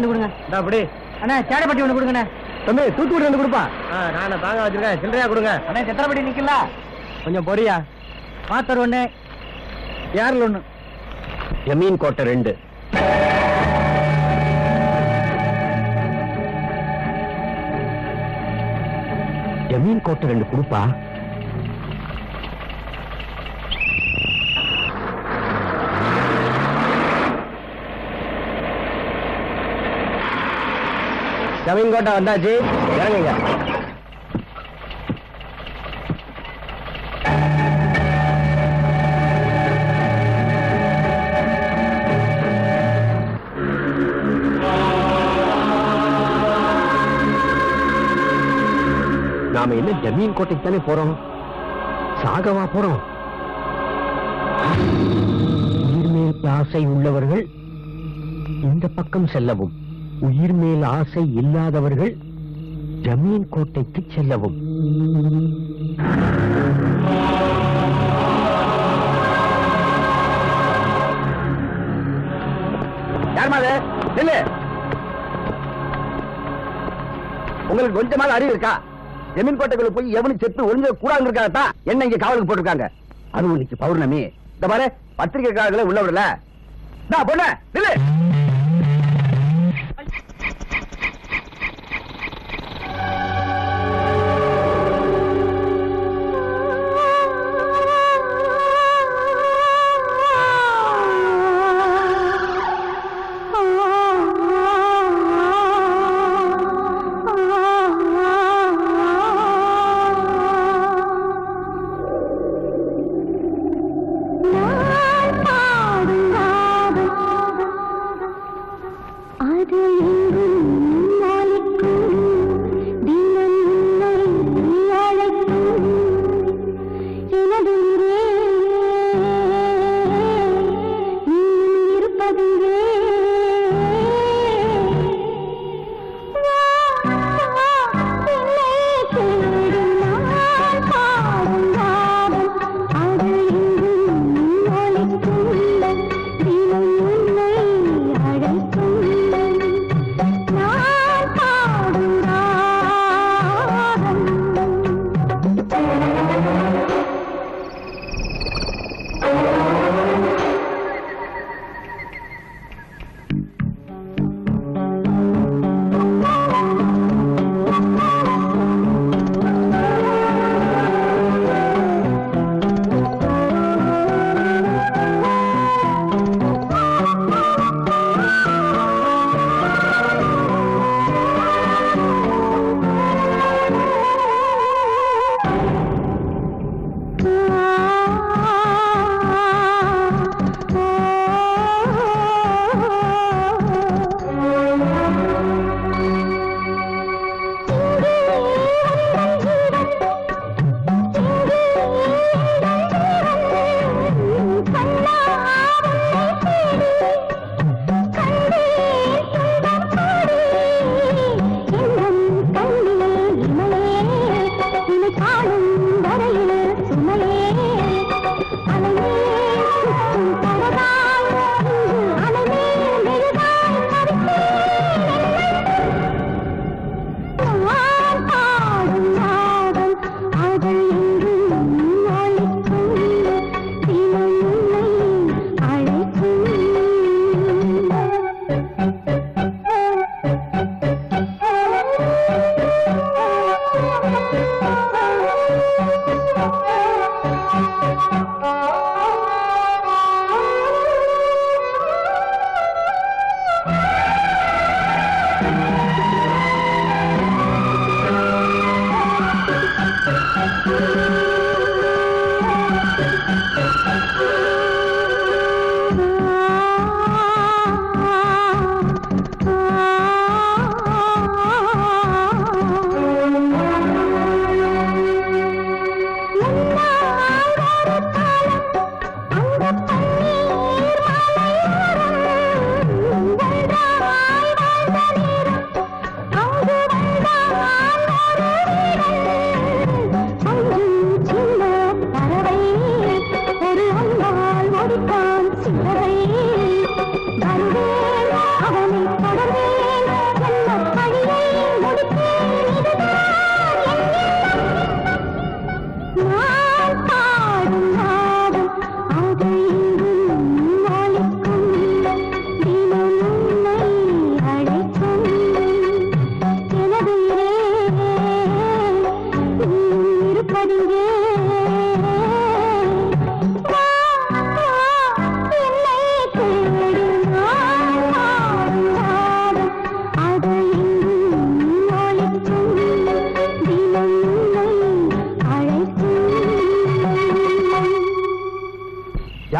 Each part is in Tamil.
ரெண்டு கொடுங்க. அப்படி அண்ணா சேடப்பட்டி ஒண்ணு கொடுங்கண்ணே. தம்பி தூத்துக்குடி வந்து கொடுப்பா. நான் தாங்க வச்சிருக்கேன், சில்லறையா கொடுங்க. அண்ணா சித்திரப்பட்டி நிக்கல, கொஞ்சம் பொரியா. பாத்தர் ஒண்ணு, யாரில் ஒண்ணு. ஜமீன் கோட்டை 2. ஜமீன் கோட்டை 2 கொடுப்பா. ஜமீன் கோட்டை வந்தாச்சு, இறங்குங்க. நாம என்ன ஜமீன் கோட்டைக்கு தானே போறோம், சாகவா போறோம்? உயிர் மேல் ஆசை உள்ளவர்கள் இந்த பக்கம் செல்லவும், உயிர் மேல் ஆசை இல்லாதவர்கள் ஜமீன் கோட்டைக்கு செல்லவும். யாருமாது இல்ல, உங்களுக்கு கொஞ்சமாவது அறிவு இருக்கா? ஜமீன் கோட்டைக்குள்ள போய் எவனு செத்து ஒழுங்க கூடாது இருக்காதான் என்ன இங்க காவலுக்கு போட்டிருக்காங்க. அதுவும் இன்னைக்கு பௌர்ணமி. இந்த பாரு பத்திரிகைக்காரர்களை உள்ள விடல. பொண்ணு இல்ல,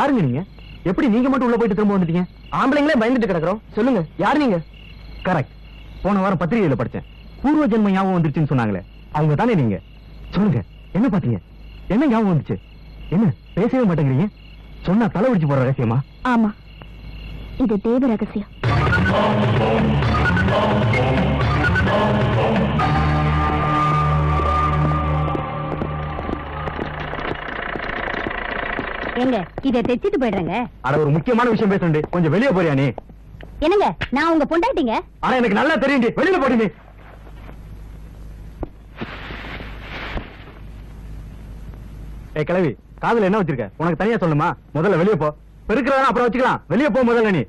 யாருங்க நீங்க? எப்படி நீங்க மட்டும் உள்ள போயிட்டு திரும்ப வந்துட்டீங்க? ஆம்பளைங்களே பயந்துட்டு கிடக்குறோம். சொல்லுங்க, யார் நீங்க? கரெக்ட். போன வாரம் பத்திரிகையில படிச்சேன். பூர்வ ஜென்ம ஞாபகம் வந்துருச்சுன்னு சொன்னாங்களே, அவங்க தானே நீங்க? சொல்லுங்க, என்ன பாத்தீங்க? என்ன ஞாபகம் வந்துச்சு? என்ன பேசவே மாட்டேங்கிறீங்க? சொன்னா தலை உடிச்சு போற ரகசியமா? ஆமா, இது தேவ ரகசியம். எங்க இத தைச்சிட்டு போயிடுறேங்க. அட, ஒரு முக்கியமான விஷயம் பேசுறேன், கொஞ்சம் வெளியே போறியா நீ? என்னங்க, நான் உங்க பொண்டாட்டிங்க. ஆனா எனக்கு நல்லா தெரியும், வெளியில போடி நீ. ஏய் கிழவி, காதுல என்ன வச்சிருக்க? உனக்கு தனியா சொல்லுமா? முதல்ல வெளியே போ. பெருக்கிறதா அப்புறம் வச்சுக்கலாம். வெளியே போ முதல்ல நீ.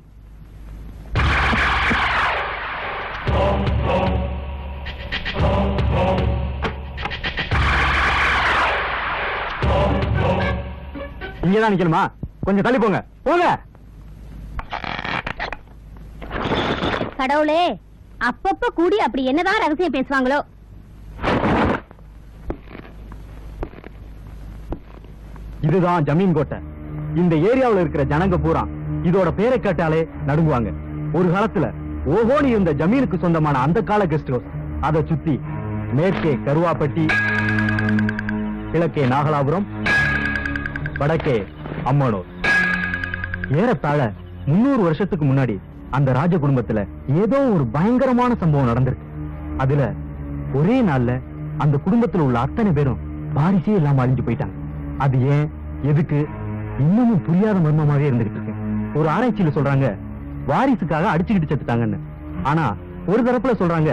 இங்கதான் நிக்கணுமா? கொஞ்சம் தள்ளி போங்க, போங்க. கடவுளே, அப்பப்ப கூடி அப்படி என்னதான் ரகசியம் பேசுவாங்களோ. இதுதான் ஜமீன் கோட்டை. இந்த ஏரியாவுல இருக்கிற ஜனங்க பூரா இதோட பேரை கேட்டாலே நடுங்குவாங்க. ஒரு காலத்துல ஓஹோனி இருந்த ஜமீனுக்கு சொந்தமான அந்த கால கெஸ்ட் ஹவுஸ். அதை சுத்தி மேற்கே கருவாப்பட்டி, கிழக்கே நாகலாபுரம், வடக்கே அம்மனூர். ஏறத்தாழ 300 வருஷத்துக்கு முன்னாடி அந்த ராஜ குடும்பத்துல ஏதோ ஒரு பயங்கரமான சம்பவம் நடந்திருக்கு. அதுல ஒரே நாள்ல அந்த குடும்பத்துல உள்ள அத்தனை பேரும் வாரிசே இல்லாம அழிஞ்சு போயிட்டாங்க. அது ஏன், எதுக்கு, இன்னமும் புரியாத மர்மமாவே இருந்துகிட்டு இருக்கு. ஒரு ஆராய்ச்சியில சொல்றாங்க வாரிசுக்காக அடிச்சுக்கிட்டு செத்துட்டாங்கன்னு. ஆனா ஒரு தரப்புல சொல்றாங்க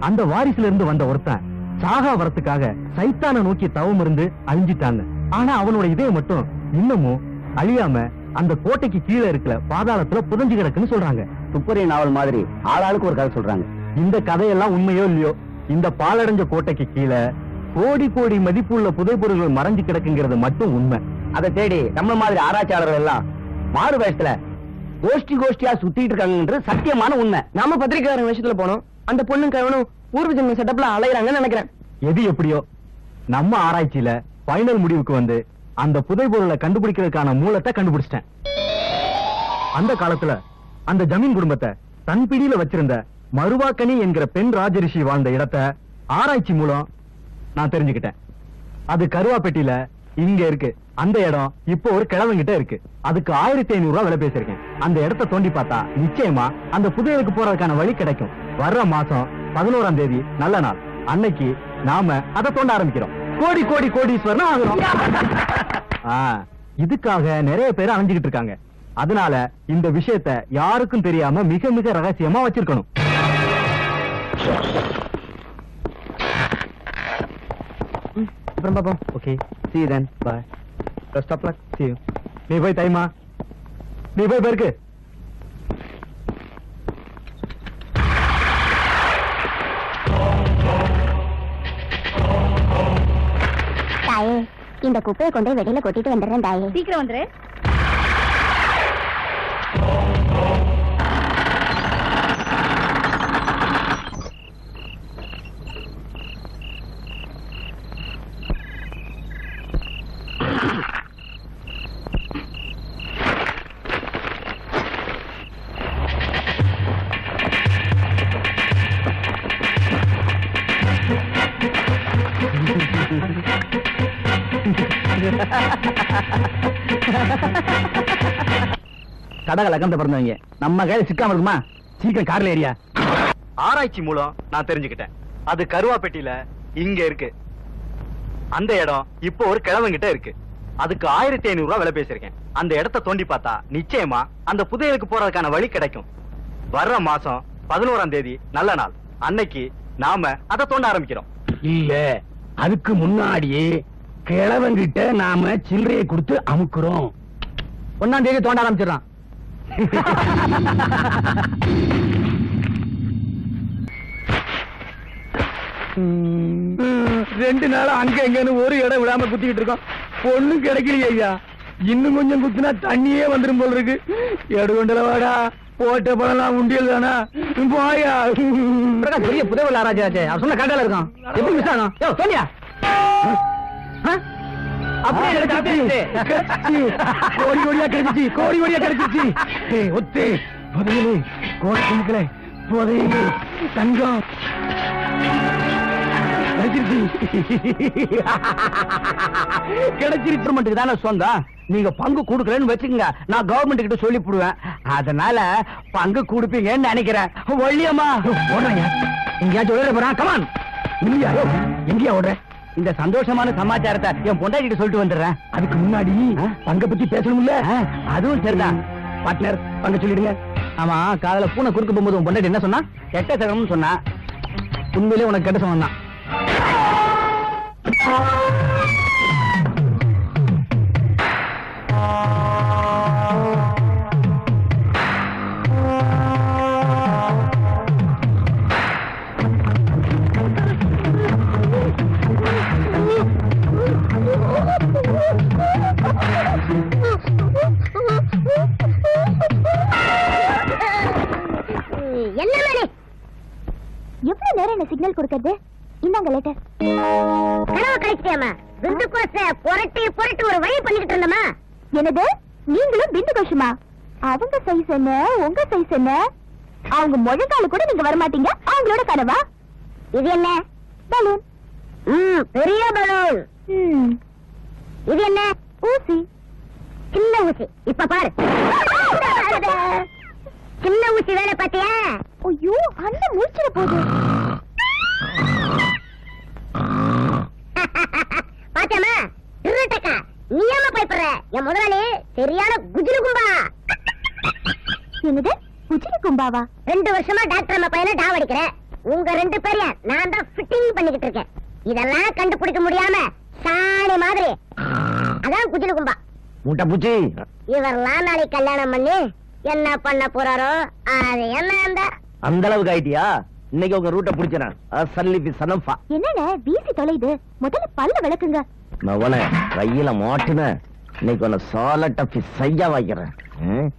அந்த வாரிசுல இருந்து வந்த ஒருத்தன் சாகா வரத்துக்காக சைத்தான நோக்கி தவம் இருந்து அழிஞ்சிட்டாங்க. ஆனா அவனோட இதயம் மட்டும் இன்னமும் அழியாம அந்த கோட்டைக்கு கீழே இருக்கிற பாதாளத்துல புதஞ்சு கிடக்குன்னு சொல்றாங்க. துப்பறி நாவல் மாதிரி ஆளாளுக்கு ஒரு கதை சொல்றாங்க. இந்த கதையெல்லாம் உண்மையோ இல்லையோ, இந்த பாலடைஞ்ச கோட்டைக்கு கீழே கோடி கோடி மதிப்புள்ள புதைபொருள்கள் மறைஞ்சு கிடக்குங்கிறது மட்டும் உண்மை. அதை தேடி நம்ம மாதிரி ஆராய்ச்சியாளர்கள் எல்லாம் மாறு வயசுல கோஷ்டியா சுத்திட்டு இருக்காங்கன்றது சத்தியமான உண்மை. நாம பத்திரிக்கையாளர் விஷயத்துல போனோம். அந்த பொண்ணும் கவனும் பூர்வ ஜென்ம செட்டப்ல அலையறாங்கன்னு நினைக்கிறேன். எது எப்படியோ, நம்ம ஆராய்ச்சியில ஃபைனல் முடிவுக்கு வந்து அந்த புதைபொருளை கண்டுபிடிக்கிறதுக்கான மூலத்தை கண்டுபிடிச்சிட்டேன். அந்த காலத்துல அந்த ஜமீன் குடும்பத்தை தன் பிடியில வச்சிருந்த மருவாக்கனி என்கிற பெண் ராஜரிஷி வாழ்ந்த இடத்தை ஆராய்ச்சி மூலம் நான் தெரிஞ்சுக்கிட்டேன். அது கருவாப்பட்டியில இங்க இருக்கு. அந்த இடம் இப்போ ஒரு கிழவங்கிட்ட இருக்கு. அதுக்கு 1500 ரூபாய் விலை பேசிருக்கேன். அந்த இடத்தை தோண்டி பார்த்தா நிச்சயமா அந்த புதையலுக்கு போறதுக்கான வழி கிடைக்கும். வர்ற மாசம் 11ஆம் தேதி நல்ல நாள். அன்னைக்கு நாம அதை தோண்ட ஆரம்பிக்கிறோம். கோடி கோடி கோடீஸ்வரன் ஆகிறோம். இதுக்காக நிறைய பேர் அலைஞ்சுகிட்டு இருக்காங்க. அதனால இந்த விஷயத்தை யாருக்கும் தெரியாம மிக மிக ரகசியமா வச்சிருக்கணும். அப்புறம் பாப்போம். Okay, see you then. Bye. Best of luck. See you. நீ போய் தைமா, நீ போய் பெருக்கு. தாயே, இந்த குப்பையை கொண்டு வெளியில கொட்டிட்டு வந்துடுறேன் தாயே. சீக்கிரம் வந்துரு. கடக லக்கந்த பிறந்தவங்க நம்ம கையில சிக்காம இருக்குமா? சீக்கிரம் கார்ல ஏரியா. ஆராய்ச்சி மூலம் நான் தெரிஞ்சுக்கிட்டேன். அது கருவாப்பட்டியில இங்க இருக்கு. அந்த இடம் இப்போ ஒரு கிழவங்கிட்ட இருக்கு. அதுக்கு 1500 ரூபாய் விலை பேசிருக்கேன். அந்த இடத்தை தோண்டி பார்த்தா நிச்சயமா அந்த புதையலுக்கு போறதுக்கான வழி கிடைக்கும். வர்ற மாசம் 11ஆம் தேதி நல்ல நாள். அன்னைக்கு நாம அதை தோண்ட ஆரம்பிக்கிறோம். இல்ல, அதுக்கு முன்னாடியே கிழவங்கிட்ட நாம சில்லறையை கொடுத்து அமுக்குறோம். 1ஆம் தேதி தோண்ட ஆரம்பிச்சிடறான். 2 நாளா அங்க எங்கன்னு ஒரு இடம் விடாம குத்திக்கிட்டு இருக்கோம். பொண்ணு கிடைக்கலையே ஐயா. இன்னும் கொஞ்சம் குத்துனா தண்ணியே வந்துரும் போல இருக்கு. எடுகொண்டல வாடா, போட்ட பணம் உண்டியல் தானா? போயா. பெரிய புதைவல் ஆராய்ச்சி. அவர் சொன்ன கடையில இருக்கான். எப்படி மிஸ் ஆகும்? யோ சோனியா, அப்படியே கிடைச்சிருச்சு. கோடி கோடியா கிடைச்சிச்சு, கோடி கோடியா கிடைச்சிச்சு. ஏய் ஒத்து புதையலு, கோடி கணக்கில் புதையலு, தங்கம் கிடைச்சிருச்சு. மட்டுக்கு தானே சொந்தம். நீங்க பங்கு கொடுக்கலன்னு வச்சுக்கோங்க, நான் கவர்மெண்ட் கிட்ட சொல்லி போடுவேன். அதனால பங்கு கொடுப்பீங்கன்னு நினைக்கிறேன். ஒல்லியம்மா ஓடுறீங்க, எங்கேயாச்சும் ஓட போறான். கமான், இல்லையா எங்கேயா ஓடுற? இந்த சந்தோஷமான சமாச்சாரத்தை என் பொண்டாட்டி கிட்ட சொல்லிட்டு வந்துடுறேன். அதுக்கு முன்னாடி பங்க பத்தி பேசணும்ல. அதுவும் சரிதான். பார்ட்னர், பங்க சொல்லிடுங்க. ஆமா, காதல பூனை குறுக்கு போகும்போது உன் பொண்டாட்டி என்ன சொன்னா? கெட்ட சகனம்னு சொன்னா. உண்மையிலே உனக்கு கெட்ட சகனம் தான். என்ன மாதிரி எவ்வளவு நேரம் என்ன சிக்னல் கொடுக்கறது? இந்தாங்க லெட்டர். கனவு கழிச்சிட்டியாமா? பிந்து கோஷ புரட்டி புரட்டி ஒரு வழி பண்ணிக்கிட்டு இருந்தமா? என்னது, நீங்களும் பிந்து கோஷமா? அவங்க சைஸ் என்ன, உங்க சைஸ் என்ன? அவங்க முழங்கால கூட நீங்க வரமாட்டீங்க. அவங்களோட கனவா இது? என்ன பலூன்? பெரிய பலூன். இது என்ன ஊசி? சின்ன ஊசி. இப்ப பாரு, சின்ன ஊசி வேலை பாத்தியா? ஐயோ, அந்த மூச்சிட போகுது. பாத்தியாமா? திருட்டக்கா, நீ ஏமா பயப்படுற? என் முதலாளி சரியான குஜிலு கும்பா. என்னது குஜிலு கும்பாவா? 2 வருஷமா டாக்டர் அம்மா பையனை டாவடிக்கிறேன். உங்க 2 பேரையும் நான் தான் ஃபிட்டிங் பண்ணிக்கிட்டு இருக்கேன். இதெல்லாம் கண்டுபிடிக்க முடியாம சாணி மாதிரி. அதான் குஜிலு கும்பா. முட்டை பூச்சி, இவரெல்லாம் நாளைக்கு கல்யாணம் பண்ணி என்ன பண்ண போறாரோ அது என்ன? அந்த அளவுக்கு ஆயிட்டியா? இன்னைக்கு உங்க ரூட்டை பிடிச்சேன். என்னன்னு வீசி தொலைது? முதல்ல பல்ல விளக்குங்க. கையில மாட்டுன இன்னைக்கு உன்னை சாலட் அப்பி செய்ய வைக்கிறேன்.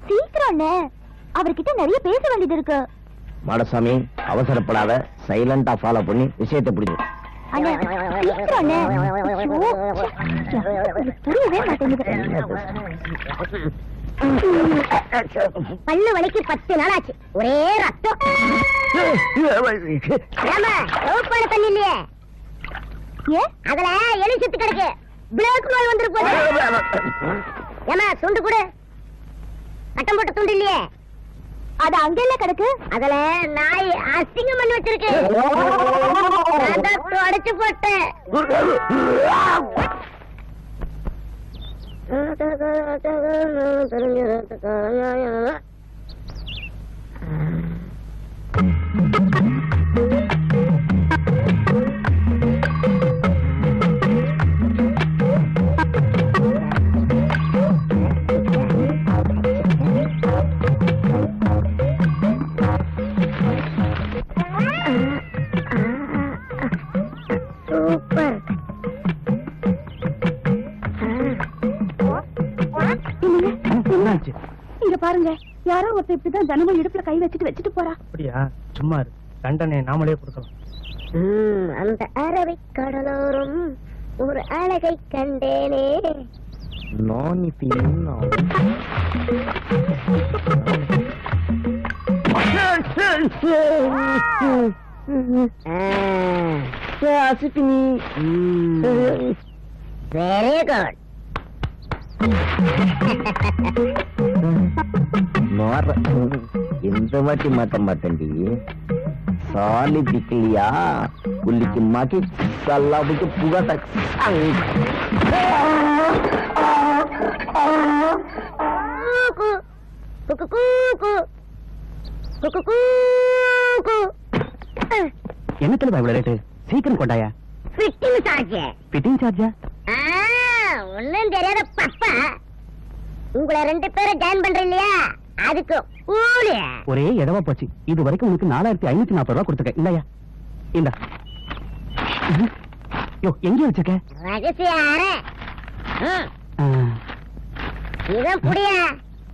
சீக்கிரம், அவர்கிட்ட நிறைய பேச வேண்டியது இருக்கு. மாடசாமி, அவசரப்படாத, சைலண்டா ஃபாலோ பண்ணி விஷயத்தை பிடிச்சு. புரியவே மாட்டேங்குது. பல்லு வலிக்கு 10 நாள் ஆச்சு. ஒரே ரத்தம். தண்ணி இல்லையே, அதுல எலி செத்து கிடக்கு. பிளாக் நோய் வந்துரு போது. ஏமா துண்டு கொடு. கட்டம் போட்ட துண்டு இல்லையே, அது அங்க இல்ல கிடக்கு. அதுல நாய் அசிங்கம் பண்ணி வச்சிருக்கு. அடைச்சு போட்டேன். சூப்பர். இங்க பாருங்க, யாரோ ஒருத்தர் இப்படிதான் தினமும் இடுப்புல கை வச்சுட்டு போறா. அப்படியா? சும்மா தண்டனை நாமளே கொடுக்கலாம். அந்த அரவை கடலோரம் ஒரு அழகை கண்டேனே. Very good. எந்த வாட்டி மாட்ட மாட்டேன்டி. சாலி பிக்கலியா புள்ளிக்கு மாக்கி சல்லாவுக்கு புகாட்ட. என்னத்துல இவ்வளவு ரேட்டு? சீக்கிரம் கொண்டாயா. Fitting charge. ஃபிட்டிங் சார்ஜா? ஒண்ணும் தெரியாத பப்பா. உங்களை 2 பேரை ஜாயின் பண்ற இல்லையா, அதுக்கு கூலி ஒரே இடமா போச்சு. இது வரைக்கும் உங்களுக்கு 4540 ரூபாய் கொடுத்துருக்கேன். இல்லையா? இந்த எங்க வச்சிருக்க? ரகசிய அறை. இதான் புடியா.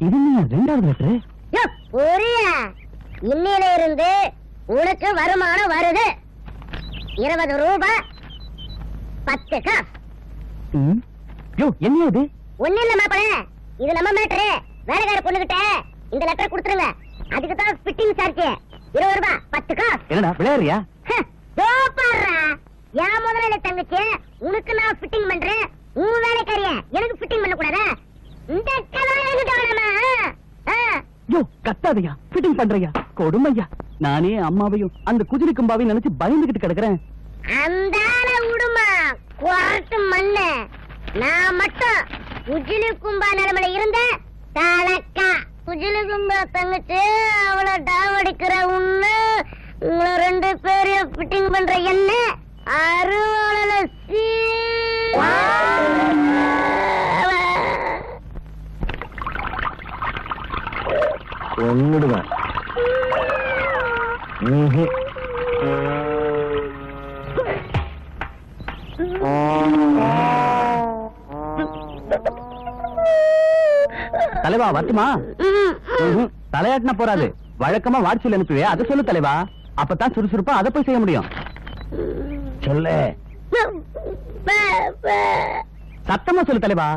இது நீ 2வது லெட்டரு. புரியா? இன்னையில இருந்து உனக்கு வருமானம் வருது. 20 ரூபாய் 10 காசு. யோ என்ன இது? ஒண்ணு இல்ல மாப்பிள, இது நம்ம மேட்டரு. வேலைக்கார பொண்ணுகிட்ட இந்த லெட்டர் கொடுத்துருங்க. அதுக்கு தான் ஃபிட்டிங் சார்ஜ் 20 ரூபாய் 10 காசு. என்னடா விளையாடுறியா? என் முதல்ல தங்கச்சி, உனக்கு நான் ஃபிட்டிங் பண்றேன். உன் வேலைக்காரிய எனக்கு ஃபிட்டிங் பண்ண கூடாதா? இந்த யோ கத்தாதையா, ஃபிட்டிங் பண்றியா? கொடுமையா. நானே அம்மாவையும் அந்த குஜிலி கும்பாவையும் நினைச்சு பயந்துகிட்டு கிடக்குறேன். அந்த விடுமா குறட்டு மண்ணு. நான் மட்டும் குஜிலி கும்பா நிலைமையில இருந்த தலக்கா. குஜிலி கும்பா தங்கச்சி அவளை டாவடிக்கிற உன்னு உங்களை 2 பேரையும் ஃபிட்டிங் பண்ற என்ன அருவாள ஒன்னுடுவேன். தலைவா வரட்டுமா? தலையாட்டினா போறாது. வழக்கமா வாட்சியில் அனுப்புவே, அதை சொல்லு தலைவா. அப்பதான் சுறுசுறுப்பா அதை போய் செய்ய முடியும். சொல்லு. சத்தமா சொல்லு தலைவா.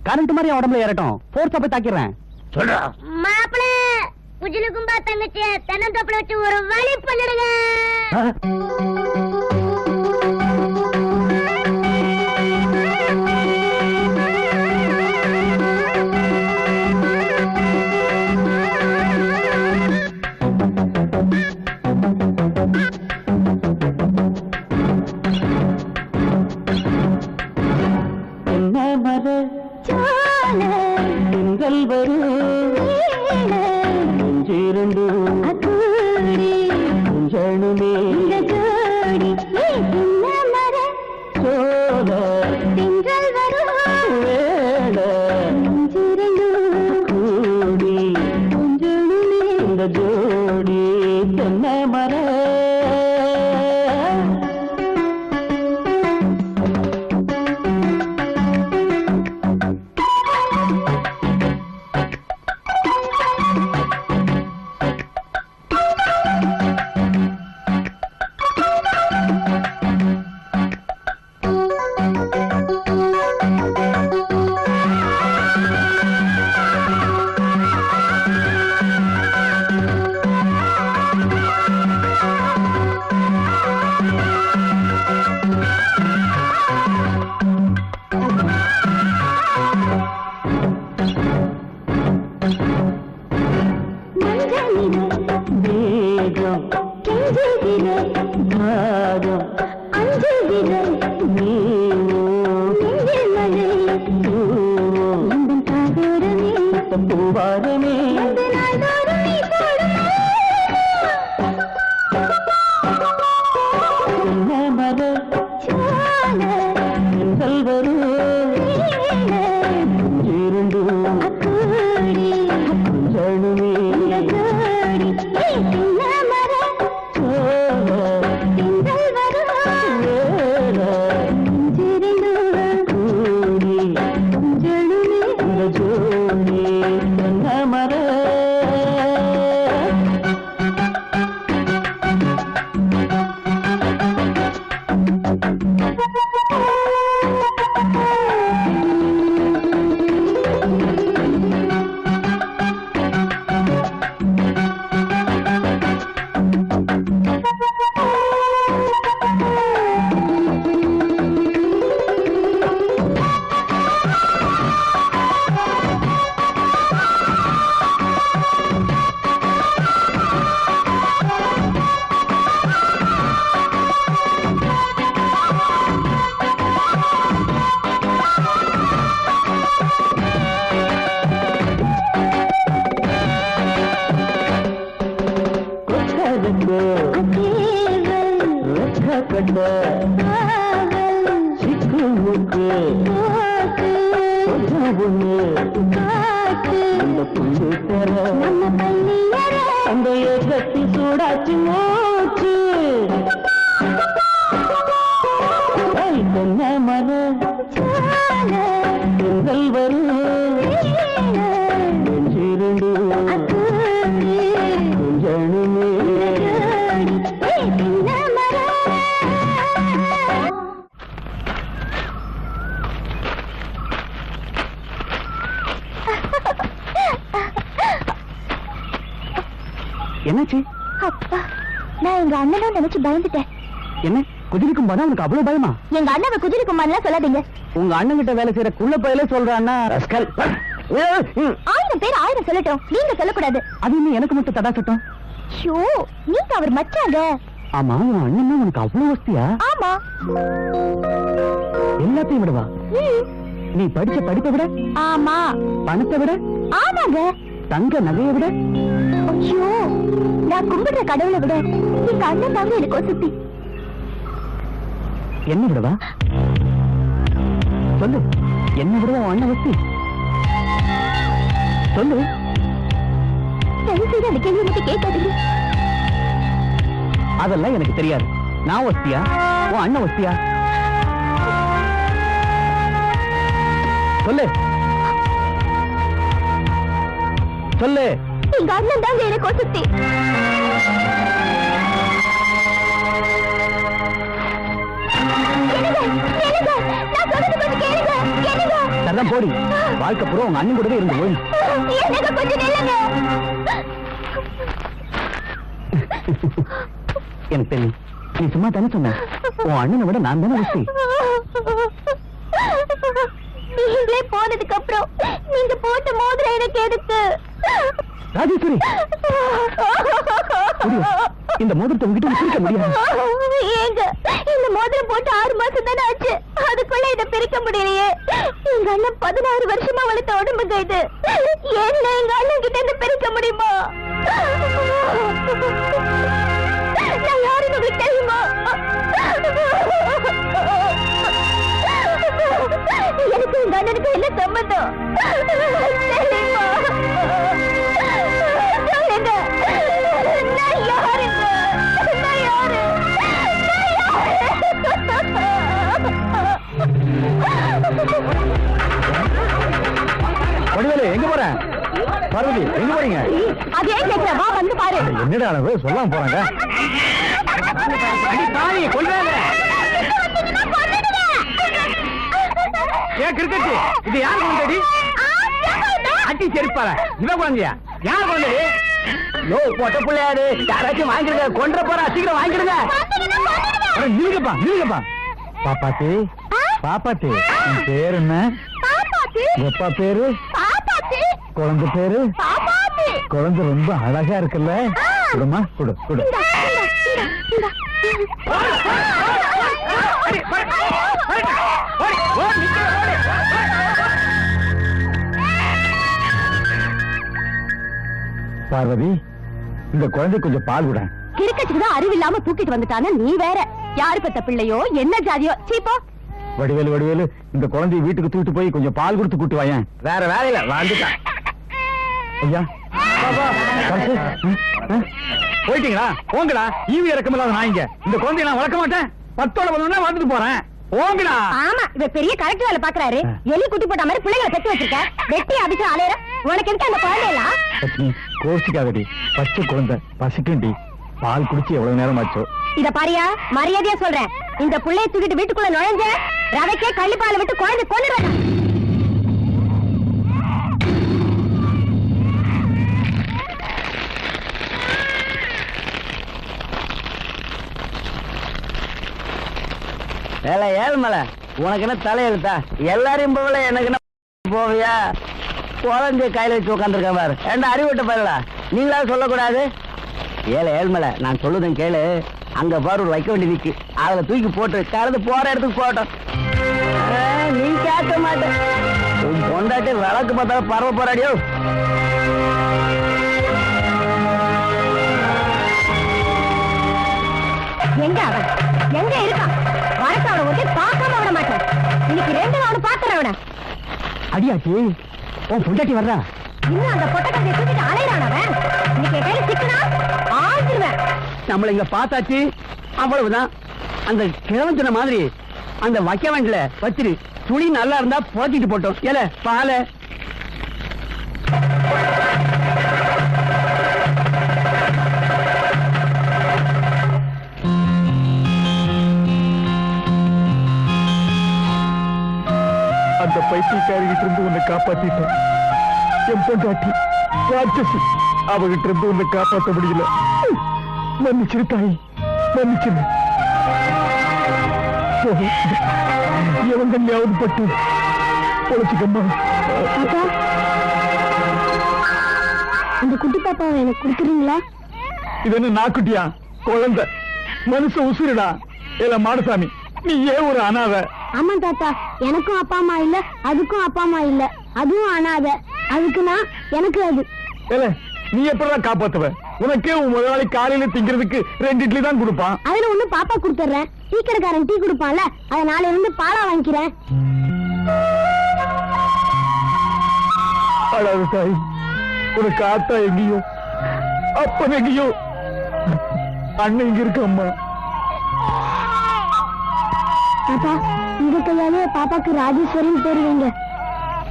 கரண்ட் மாதிரி உடம்புல ஏறட்டும். போர்ஸா போய் தாக்கிறேன். சொல்றா மாப்பிள. குஜிலி கும்பா தங்கச்சிய தென்னந்தோப்புல வச்சு ஒரு வழி பண்ணிடுங்க. என்னாச்சு? அப்பா, நான் எங்க அண்ணனும் நினைச்சு பயந்துட்டேன். என்ன குதிரை கும்பாதான் உனக்கு அவ்வளவு பயமா? எங்க அண்ணாவை குதிரை கும்பான்லாம் சொல்லாதீங்க. உங்க அண்ணன் கிட்ட வேலை செய்யற குள்ள பையில சொல்றான்னா ரஸ்கல். 1000 பேர் 1000 சொல்லட்டும், நீங்க சொல்லக்கூடாது. அது இன்னும் எனக்கு மட்டும் தடா சட்டம். ஷோ, நீங்க அவர் மச்சாங்க. ஆமா, உன் அண்ணன் உனக்கு அவ்வளவு வசதியா? ஆமா. எல்லாத்தையும் விடவா? நீ படிச்ச படிப்பை விட? ஆமா. பணத்தை விட? ஆமாங்க. தங்க நகையை விட? ஐயோ, நான் கும்பிடுற கடவுளை விட எங்க அண்ணன் தாங்க எனக்கு வசதி. என்ன விடவா? சொல்லு, என்ன விடவா உன் அண்ணன் வசதி? சொல்லு. தயவு செய்து அந்த கேள்வி மட்டும் கேட்காதீங்க. அதெல்லாம் எனக்கு தெரியாது. நான் வசதியா, உன் அண்ணன் வசதியா? சொல்லு சொல்லு. எங்க அண்ணன் தாங்க எனக்கு வசதி. சரிதான், போடி. வாழ்க்கை பூரா உங்க அண்ணன் கூடவே இருந்து போய். எனக்கு தெரியும், நீ சும்மா தானே சொன்ன. உன் அண்ணனை விட நான் தானே வசதி. நீங்களே போனதுக்கு அப்புறம் நீங்க போட்ட மோதிரம் எனக்கு எதுக்கு? ராஜேஸ்வரி, இந்த மோதிரத்தை உங்ககிட்ட பிரிக்க முடியாது. ஏங்க, இந்த மோதிரம் போட்டு 6 மாசம் தானே ஆச்சு, அதுக்குள்ள இதை பிரிக்க முடியலையே. எங்க அண்ணன் 16 வருஷமா வளர்த்த உடம்புங்க இது. என்ன எங்க அண்ணன் கிட்ட இருந்து பிரிக்க முடியுமா? நான் யாருன்னு உங்களுக்கு தெரியுமா? எனக்கு எங்க அண்ணனுக்கு என்ன சம்பந்தம் தெரியுமா? சொல்லுங்க, நான் யாருங்க? நான் யாரு? வடிவேலு, எங்க போற? பார்வதி, எங்க போறீங்க? அது ஏன் கேட்கிற? வா, வந்து பாரு. என்னடா சொல்லாம போறாங்க? ஏன் கிரிக்கெட் இது யாரு குழந்தை? அட்டி செருப்பால இவ குழந்தையா? யாரு குழந்தை? யோ, பொட்ட பிள்ளையாரு, யாராச்சும் வாங்கிடுங்க. கொன்ற போறா, சீக்கிரம் வாங்கிடுங்க. நீங்கப்பா, நீங்கப்பா. பாப்பாத்தி, பாப்பாத்தி, உன் பேர் என்ன? எப்பா பேரு? குழந்தை பேரு? குழந்தை ரொம்ப அழகா இருக்குல்ல? குடுமா, குடு குடு. பார்வதி, இந்த குழந்தை கொஞ்சம் பால் விட. கிரிக்கெட்டுக்கு தான் அறிவில்லாம தூக்கிட்டு வந்துட்டான நீ வேற. யாரு பெத்த பிள்ளையோ என்ன ஜாதியோ, சீப்போ. வடிவேலு, வடிவேலு, இந்த குழந்தைய வீட்டுக்கு தூக்கிட்டு போய் கொஞ்சம் பால் கொடுத்து கூட்டு வாயேன். வேற வேலையில வந்துட்டான். ஐயா, போயிட்டீங்களா? போங்கடா. ஈவி இறக்கம் இல்லாத நாய்ங்க. இந்த குழந்தைய நான் வளர்க்க மாட்டேன். 10ஓட வந்து வந்துட்டு போறேன். போங்கடா. ஆமா, இவ பெரிய கரெக்ட் வேலை பாக்குறாரு. எலி குட்டி போட்ட மாதிரி பிள்ளைகளை பெற்று வச்சிருக்க. வெட்டி அடிச்சு அலையற. உனக்கு எதுக்கு அந்த குழந்தையெல்லாம்? கோச்சிக்காதடி, பச்சை குழந்தை பசிக்குண்டி. பால் குடிச்சு எவ்வளவு நேரம் ஆச்சோ. இத பாரியா, மரியாதையா சொல்றேன். இந்த புள்ளைய தூக்கிட்டு வீட்டுக்குள்ள நுழைஞ்ச ரவைக்கே கள்ளிப்பால விட்டு குழந்தை கொண்டுடுவேன். வேலை ஏழ்மலை, உனக்கு என்ன தலையெழுத்தா? எல்லாரையும் போகல, எனக்கு என்ன போவியா? குழந்தைய கையில வச்சு உட்காந்துருக்க பாரு. ஏண்டா அறிவிட்ட பாருடா, நீங்களாவது சொல்லக்கூடாது? ஏழ்மலை, நான் சொல்லுதும் கேளு. அங்க பாரு ஒரு வைக்க வேண்டி நிக்கு, அதுல தூக்கி போட்டு கலந்து போற இடத்துக்கு போட்டோம். நீ கேட்க மாட்டேன். உன் பொண்டாட்டி விளக்கு பார்த்தாலும் பரவ போறாடியோ. எங்க அவன் எங்க இருக்கான்? வரட்டு அவனை ஒட்டி பார்க்காம விட மாட்டேன். இன்னைக்கு 2 அவனை பாக்குறேன். அவனை அடியாச்சி, உன் பொண்டாட்டி வர்றா. இன்னும் அந்த பொட்டக்கத்தையை தூக்கிட்டு அலையிறான் அவன். இன்னைக்கு என் கையில சிக்கனா ஆழ்த்துருவேன். நம்மள இங்க பார்த்தாச்சு, அவ்வளவுதான். அந்த கிழவஞ்சன மாதிரி அந்த வைக்க வேண்டிய வச்சிரு. துணி நல்லா இருந்தா போத்திட்டு போட்டோம். ஏல பால அந்த பைத்தியக்காரிகிட்ட இருந்து உன்னை காப்பாத்திட்டேன். என் பொண்டாட்டி ராட்சசி. அவகிட்ட இருந்து உன்னை காப்பாற்ற முடியல. மன்னிச்சிரு தாய், மன்னிச்சிரு. எவங்கள்யாவது பட்டு பொழைச்சுக்கம்மா. இந்த குட்டி பாப்பாவை எனக்கு கொடுக்குறீங்களா? இது என்ன நாக்குட்டியா? குழந்தை மனுஷ உசுருடா. இல்ல மாடசாமி, நீ ஏன் ஒரு அனாதை? ஆமா தாத்தா, எனக்கும் அப்பா அம்மா இல்ல, அதுக்கும் அப்பா அம்மா இல்ல, அதுவும் அனாதை. அதுக்கு நான் எனக்கு அது. இல்ல நீ எப்படிதான் காப்பாத்துவ? உனக்கே உன் முதலாளி காலையில திங்கிறதுக்கு 2 இட்லி தான் கொடுப்பான். அதுல ஒண்ணு பாப்பா கொடுத்துறேன். டீ கடைக்காரன் டீ கொடுப்பான்ல, அதை நாளைல இருந்து பாலா வாங்கிக்கிறேன். அழாது தாய், உனக்கு ஆத்தா எங்கேயோ, அப்பன் எங்கேயோ, அண்ணன் இங்க இருக்கு. அம்மா தாத்தா, இந்த கையாலே பாப்பாக்கு ராஜேஸ்வரின்னு பேரு வைங்க.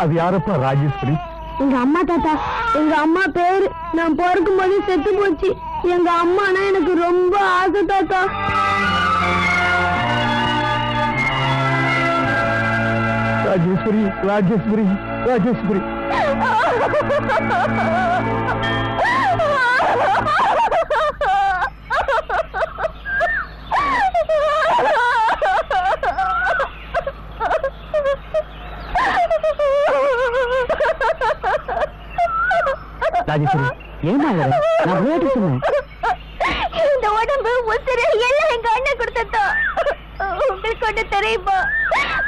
அது யாரப்பா ராஜேஸ்வரி? எங்க அம்மா தாத்தா. எங்க அம்மா பேரு நான் பிறக்கும் போது செத்து போச்சு. எங்க அம்மானா எனக்கு ரொம்ப ஆசை தாத்தா. ராஜேஸ்வரி, ராஜேஸ்வரி, ராஜேஸ்வரி. ராஜேஸ்வரி, ஏன் நான் விளையாட்டு சொன்னேன். இந்த உடம்பு உசுறு எல்லாம் எங்க அண்ணன் கொடுத்ததா. உங்களுக்கு ஒண்ணு தெரியுமா?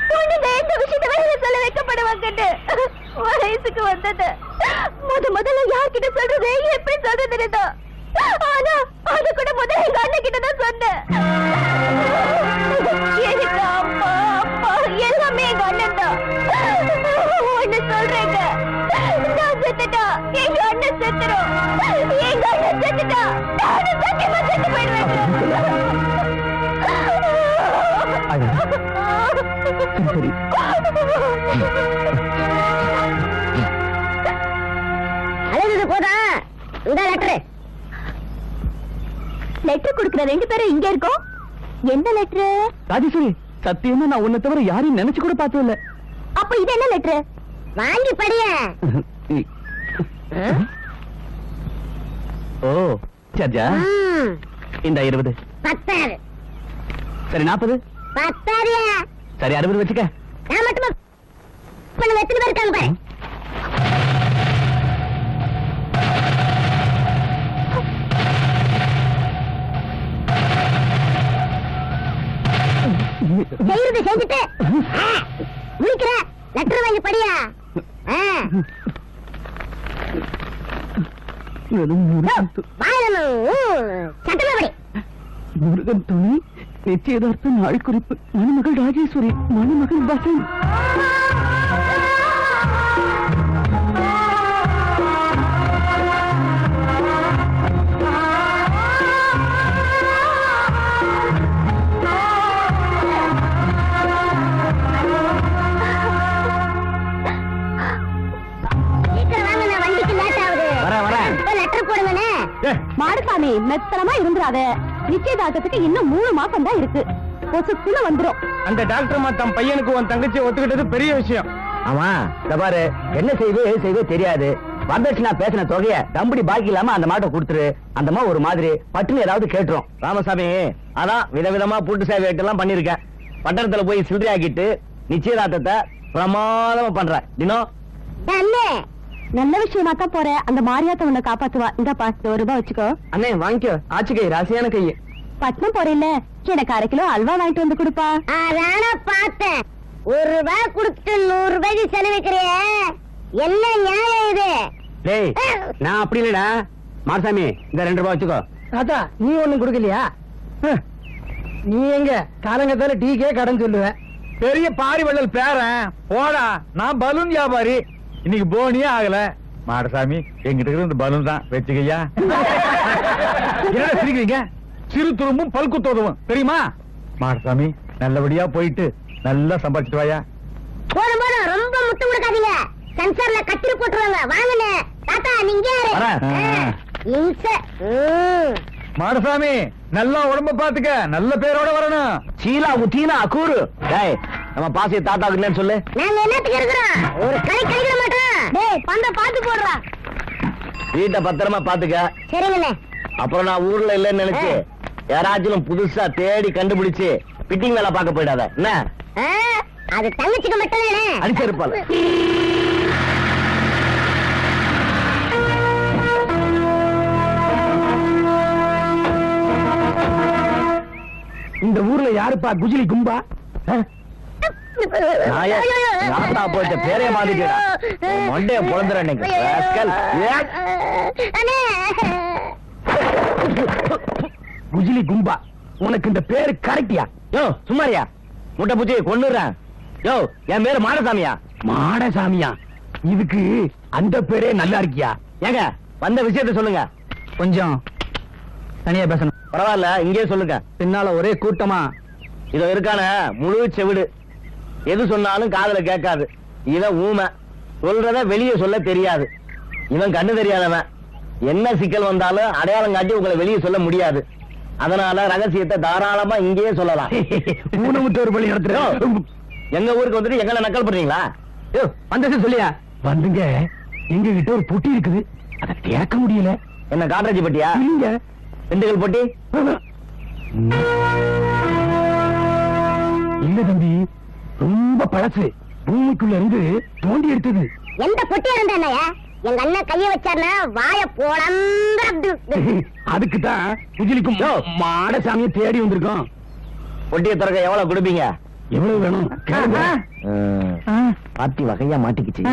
பொண்ணுங்க எந்த விஷயத்த வெளியில சொல்ல வைக்கப்படுவாங்கன்னு வயசுக்கு வந்தது முதல்ல யார்கிட்ட சொல்றது, எப்படி சொல்றதுன்னு. ஆனா அது கூட முதல்ல எங்க அண்ணன் கிட்ட தான் சொன்னேன். எனக்கு அம்மா அப்பா எல்லாமே எங்க அண்ணன் தான். ஒண்ணு சொல்றேங்க, நான் செத்துட்டா எங்க அண்ணன் செத்துரும். எங்க அண்ணன் செத்துட்டா நானும் சத்தியமா செத்து போயிடுவேன். சரி, அழுது போதா? இந்த லெட்டர். லெட்டர் கொடுக்கிற 2 பேரும் இங்க இருக்கோம். எந்த லெட்டர்? ராஜேஸ்வரி, சத்தியமா நான் உன்னை தவிர யாரையும் நினைச்சு கூட பார்த்தது இல்ல. அப்ப இது என்ன லெட்டர்? வாங்கி படிய. ஓ சர்ஜா, இந்த 20 10. சரி 40. 10. சரி 60 வச்சுக்க. நான் மட்டுமா பண்ண எத்தனை பேர் இருக்காங்க பாரு. செய்யறது செஞ்சுட்டு முடிக்கிற லெட்டர் வாங்கி படியா. சட்டப்படி முருகன் துணை, நிச்சயதார்த்த நாள் குறிப்பு, மணமகள் ராஜேஸ்வரி, மணமகள் வசந்த். மாடுசாமி, மெத்தனமா இருந்துராத. நிச்சயதார்த்தத்துக்கு இன்னும் 3 மாசம் தான் இருக்கு. பொசுக்குள்ள வந்துரும். அந்த டாக்டர் தம் பையனுக்கு உன் தங்கச்சி ஒத்துக்கிட்டது பெரிய விஷயம். ஆமா, பாரு, என்ன செய்வே தெரியாது. வரதட்சணா பேசின தொகைய தம்படி பாக்கி இல்லாம அந்த மாட்டை கொடுத்துரு. அந்த மாதிரி ஒரு மாதிரி பட்டுன்னு ஏதாவது கேட்டுரும். ராமசாமி, அதான் விதவிதமா பூட்டு சேவை எல்லாம் பண்ணிருக்கேன். பட்டணத்துல போய் சில்லறை ஆக்கிட்டு நிச்சயதார்த்தத்தை பிரமாதமா பண்ற. தினம் நல்ல விஷயமா தான் போற. அந்த மாரியாத்த உன்னை காப்பாத்துவா. இந்த 100 ரூபாய் வச்சுக்கோ. அண்ணே வாங்கிக்கோ. ஆச்சு கை, ராசியான கை. பட்னம் போறேன்ல, எனக்கு 1/2 கிலோ அல்வா வாங்கிட்டு வந்து கொடுப்பா. அதான பார்த்தேன். 1 ரூபாய் கொடுத்து 100 ரூபாய்க்கு செலவிக்கிறிய, என்ன நியாயம் இது? டேய், நான் அப்படி இல்லடா. மாரசாமி, இந்த 2 ரூபாய் வச்சுக்கோ. தாத்தா, நீ ஒண்ணும் கொடுக்கலையா? நீ எங்க காலங்கத்தால டீக்கே கடன் சொல்லுவேன். பெரிய பாரி வள்ளல் பேரன் போடா. நான் பலூன் வியாபாரி. இன்னைக்கு போனியே ஆகல. மாடசாமி, எங்கிட்ட இருக்கிற இந்த பலூன் தான் வச்சுக்கையா. என்ன சிரிக்கிறீங்க? சிறு துரும்பும் பல்குத்தோதுவும் தெரியுமா? மாடசாமி, நல்லபடியா போயிட்டு நல்லா சம்பாதிச்சுட்டு வாயா. போதும் போதும், ரொம்ப முட்டு கொடுக்காதீங்க. சென்சார்ல கத்திரி போட்டுருவாங்க. வாங்கல தாத்தா, நீங்க மாடசாமி, நல்லா உடம்ப பாத்துக்க. நல்ல பேரோட வரணும். சீலா உத்தீனா கூறு. டேய், நம்ம பாசிய தாத்தாக்கு இல்லன்னு சொல்லு. நாங்க என்னத்துக்கு இருக்கிறோம்? ஒரு கை கழிக்க மாட்டோம். டேய், பந்த பாத்து போடுறா. வீட்டை பத்திரமா பாத்துக்க. சரிங்கண்ணே. அப்புறம் நான் ஊர்ல இல்லைன்னு நினைச்சு யாராச்சும் புதுசா தேடி கண்டுபிடிச்சு பிட்டிங் வேலை பார்க்க போயிடாத என்ன? அது தங்கச்சிக்கு மட்டும் தானே. அடிச்சிருப்பால. இந்த ஊர்ல யாருப்பா குஜிலி கும்பா? போயிட்ட பேரே மாத்திட்டா மண்டைய பொழந்துறேன். குஜிலி கும்பா, உனக்கு இந்த பேரு கரெக்டியா? யோ சும்மாரியா, முட்டை பூச்சி கொன்னுறேன். யோ என் பேரு மாடசாமியா. மாடசாமியா? இதுக்கு அந்த பேரே நல்லா இருக்கியா? ஏங்க வந்த விஷயத்த சொல்லுங்க. கொஞ்சம் தனியா பேசணும். பரவாயில்ல, இங்கே சொல்லுங்க. பின்னால ஒரே கூட்டமா. இதோ இருக்கான முழு செவிடு, எது சொன்னாலும் காதுல கேட்காது. இவன் ஊமை, சொல்றத வெளியே சொல்ல தெரியாது. இவன் கண்ணு தெரியாதவன். என்ன சிக்கல் வந்தாலும் அடையாளம் காட்டி உங்களை வெளியே சொல்ல முடியாது. அதனால ரகசியத்தை தாராளமா இங்கேயே சொல்லலாம். ஊனமுற்றோர் பள்ளி நடத்துறோம். எங்க ஊருக்கு வந்துட்டு எங்களை நக்கல் பண்றீங்களா? வந்தது சொல்லியா? வந்துங்க, எங்க கிட்ட ஒரு பொட்டி இருக்குது, அதை திறக்க முடியல. என்ன காட்ராஜி பட்டியா? இல்லைங்க, திண்டுக்கல் பொட்டி. இல்ல தம்பி, ரொம்ப பழசு. பூமிக்குள்ள இருந்து தோண்டி எடுத்தது. எந்த பொட்டியா இருந்தா என்னையா? எங்க அண்ணன் கைய வச்சாருன்னா வாய போடந்து. அதுக்கு தான் குஜிலிக்கும் மாடசாமியை தேடி வந்திருக்கோம். பொட்டியை திறக்க எவ்வளவு கொடுப்பீங்க? எவ்வளவு வேணும்? பாத்தி வகையா மாட்டிக்கிச்சு.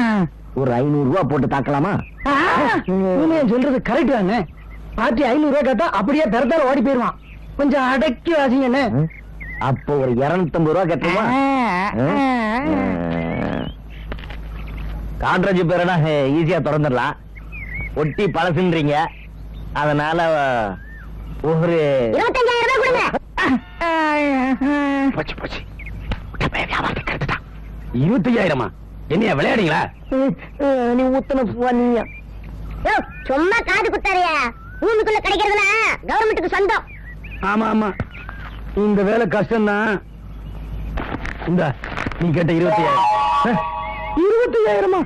ஒரு 500 ரூபாய் போட்டு தாக்கலாமா? சொல்றது கரெக்ட் தானே. பாட்டி 500 ரூபாய் கேட்டா அப்படியே திறத்தால ஓடி போயிருவான். கொஞ்சம் அடக்கி வாசிங்கன்னு. அப்போ ஒரு 250 ரூபாய் கேட்டுமா? காட்ராஜ் பேரனா ஈஸியா திறந்துடலாம். ஒட்டி பழசுன்றீங்க, அதனால ஒரு 25,000 ரூபாய் கொடுங்க. போச்சு போச்சு, 25,000? என்னையா விளையாடுங்களா? நீ ஊத்தன நீங்க சும்மா காது குத்தாரியா? பூமிக்குள்ள கிடைக்கிறதுனா கவர்மெண்ட்டுக்கு சொந்தம். ஆமா ஆமா, இந்த வேலை கஷ்டம்தான். இந்த நீ கேட்ட 25,000. 25,000?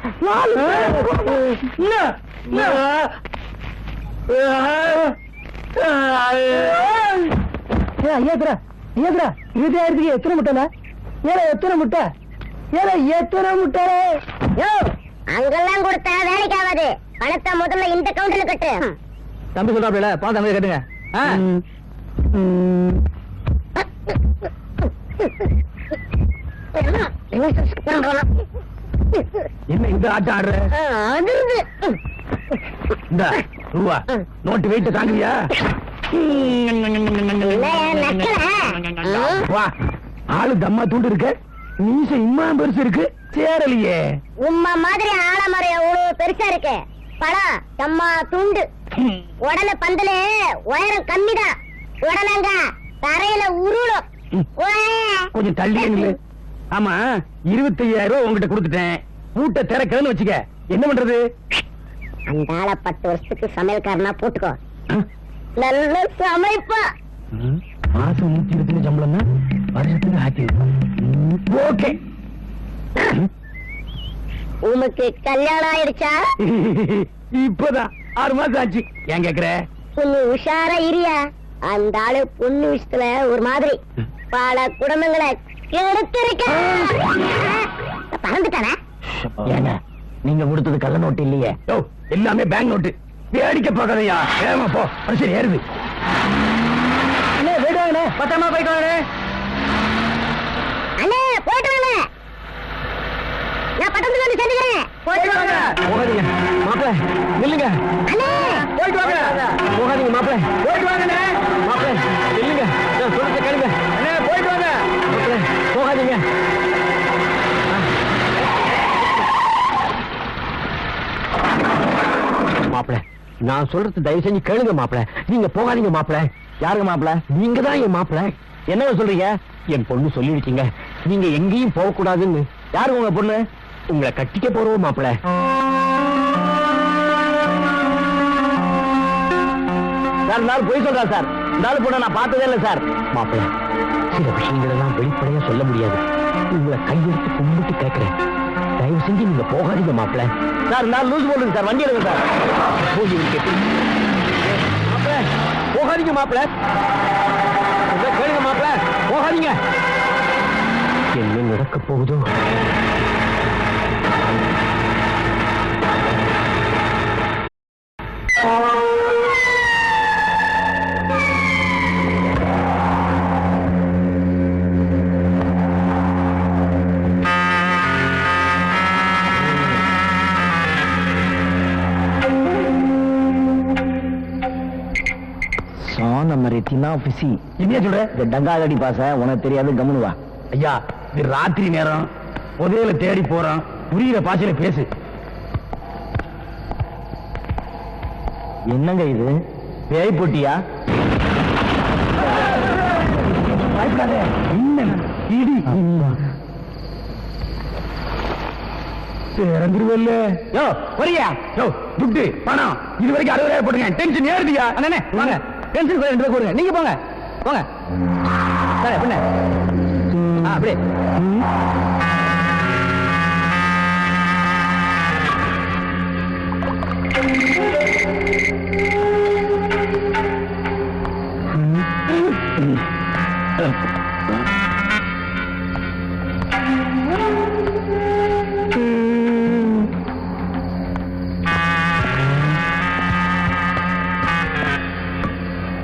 ஐயாத்திரா 20,000க்கு எத்தனை முட்டை? எத்தனை முட்டை? எத்தனை முட்டை? அங்கெல்லாம் கொடுத்தா வேலைக்கு ஆகாது. பணத்தை முதல்ல இந்த கவுண்டர்ல கட்டு. தம்பி சொல்றாப்ல, பாத்து அங்க கட்டுங்க. என்ன இந்த ஆட்டம் ஆடுற? இந்த ரூபா நோட்டு வெயிட்ட தாங்குவியா? வா, ஆளு தம்மா தூண்டு இருக்க, மீச இம்மா பெருசு இருக்கு, சேரலையே. உம்மா மாதிரி ஆலமரம் எவ்வளவு பெருசா இருக்கு. பழம் தம்மா துண்டு. உடனே பந்தல உயரம் கம்மிதான். உடனங்க தரையில உருளும். கொஞ்சம் தள்ளி நில்லு. ஆமா, 25,000 ரூபாய் உங்ககிட்ட கொடுத்துட்டேன். பூட்டை திறக்கன்னு வச்சுக்க, என்ன பண்றது? அந்த ஆளை 10 வருஷத்துக்கு சமையல்காரனா போட்டுக்கோ. நல்ல சமைப்பா. மாசம் 120 சம்பளம் தான், வருஷத்துக்கு ஆச்சு. ஓகே. உனக்கு கல்யாணம் ஆயிடுச்சா? இப்பதான் 6 மாசம் ஆச்சு. ஏன் கேக்குற? கொஞ்சம் உஷாரா இரியா. அந்த ஆளு பொண்ணு விஷயத்துல ஒரு மாதிரி பல குடும்பங்களை கெடுத்திருக்க. பறந்துட்டானா? ஏங்க, நீங்க கொடுத்தது கள்ள நோட்டு இல்லையே. எல்லாமே பேங்க் நோட்டு. வேடிக்கை பார்க்காதயா. ஏமா போ, சரி ஏறுது. வேடானே, பத்திரமா போயிட்டு வாங்க. அண்ணே போயிட்டு வாங்க. நான் பட்டணத்துக்கு வந்து சேர்ந்துக்கிறேன். போயிட்டு வாங்க. போகாதீங்க மாப்பிள்ள, நில்லுங்க. அண்ணே போயிட்டு வாங்க. போகாதீங்க மாப்பிள்ள, போயிட்டு வாங்க. மாப்பிள்ள நில்லுங்க, நான் சொல்றத கேளுங்க. அண்ணே போயிட்டு வாங்க. மாப்பிள்ள போகாதீங்க. மாப்பிள்ள, நான் சொல்றது தயவு செஞ்சு கேளுங்க மாப்பிள்ள. நீங்க போகாதீங்க மாப்பிள்ள. யாருங்க மாப்பிள்ள? நீங்க தான் என் மாப்பிள்ள. என்ன சொல்றீங்க? என் பொண்ணு சொல்லிருக்கீங்க, நீங்க எங்கேயும் போக கூடாதுன்னு. யாரு உங்க பொண்ணு? உங்களை கட்டிக்க போறோம் மாப்பிள்ள. சார், இந்த ஆள் பொய் சொல்றா சார். இந்த ஆள் பொண்ணை நான் பார்த்ததே இல்லை சார். மாப்பிள்ள, சில விஷயங்கள் எல்லாம் வெளிப்படையா சொல்ல முடியாது. உங்களை கையெடுத்து கும்பிட்டு கேட்கிறேன், தயவு செஞ்சு நீங்க போகாதீங்க மாப்பிள. சார் நான் லூஸ் போடுங்க சார், வண்டி எடுங்க சார். மாப்பிள போகாதீங்க மாப்பிள, கேளுங்க மாப்பிள, போகாதீங்க. என்ன நடக்க போகுதோ? என்ன சொல்ற? இந்த டங்காலடி பாச உனக்கு தெரியாது, கம்முனுவா. ஐயா இது ராத்திரி நேரம், புதையல தேடி போறோம், புரியுற பாசையில பேசு. என்னங்க இது, பேய் போட்டியா? பயப்படாதே, இன்னும் இடி இறந்துருவல்ல. யோ வரியா? யோ துட்டு பணம் இது வரைக்கும் 60,000 போட்டுங்க. டென்ஷன் ஏறுதியா? அண்ணே வாங்க, டென்ஷன் 2 ரூபாய் கொடுங்க. நீங்க போங்க போங்க. சரி பண்ண அப்படியே.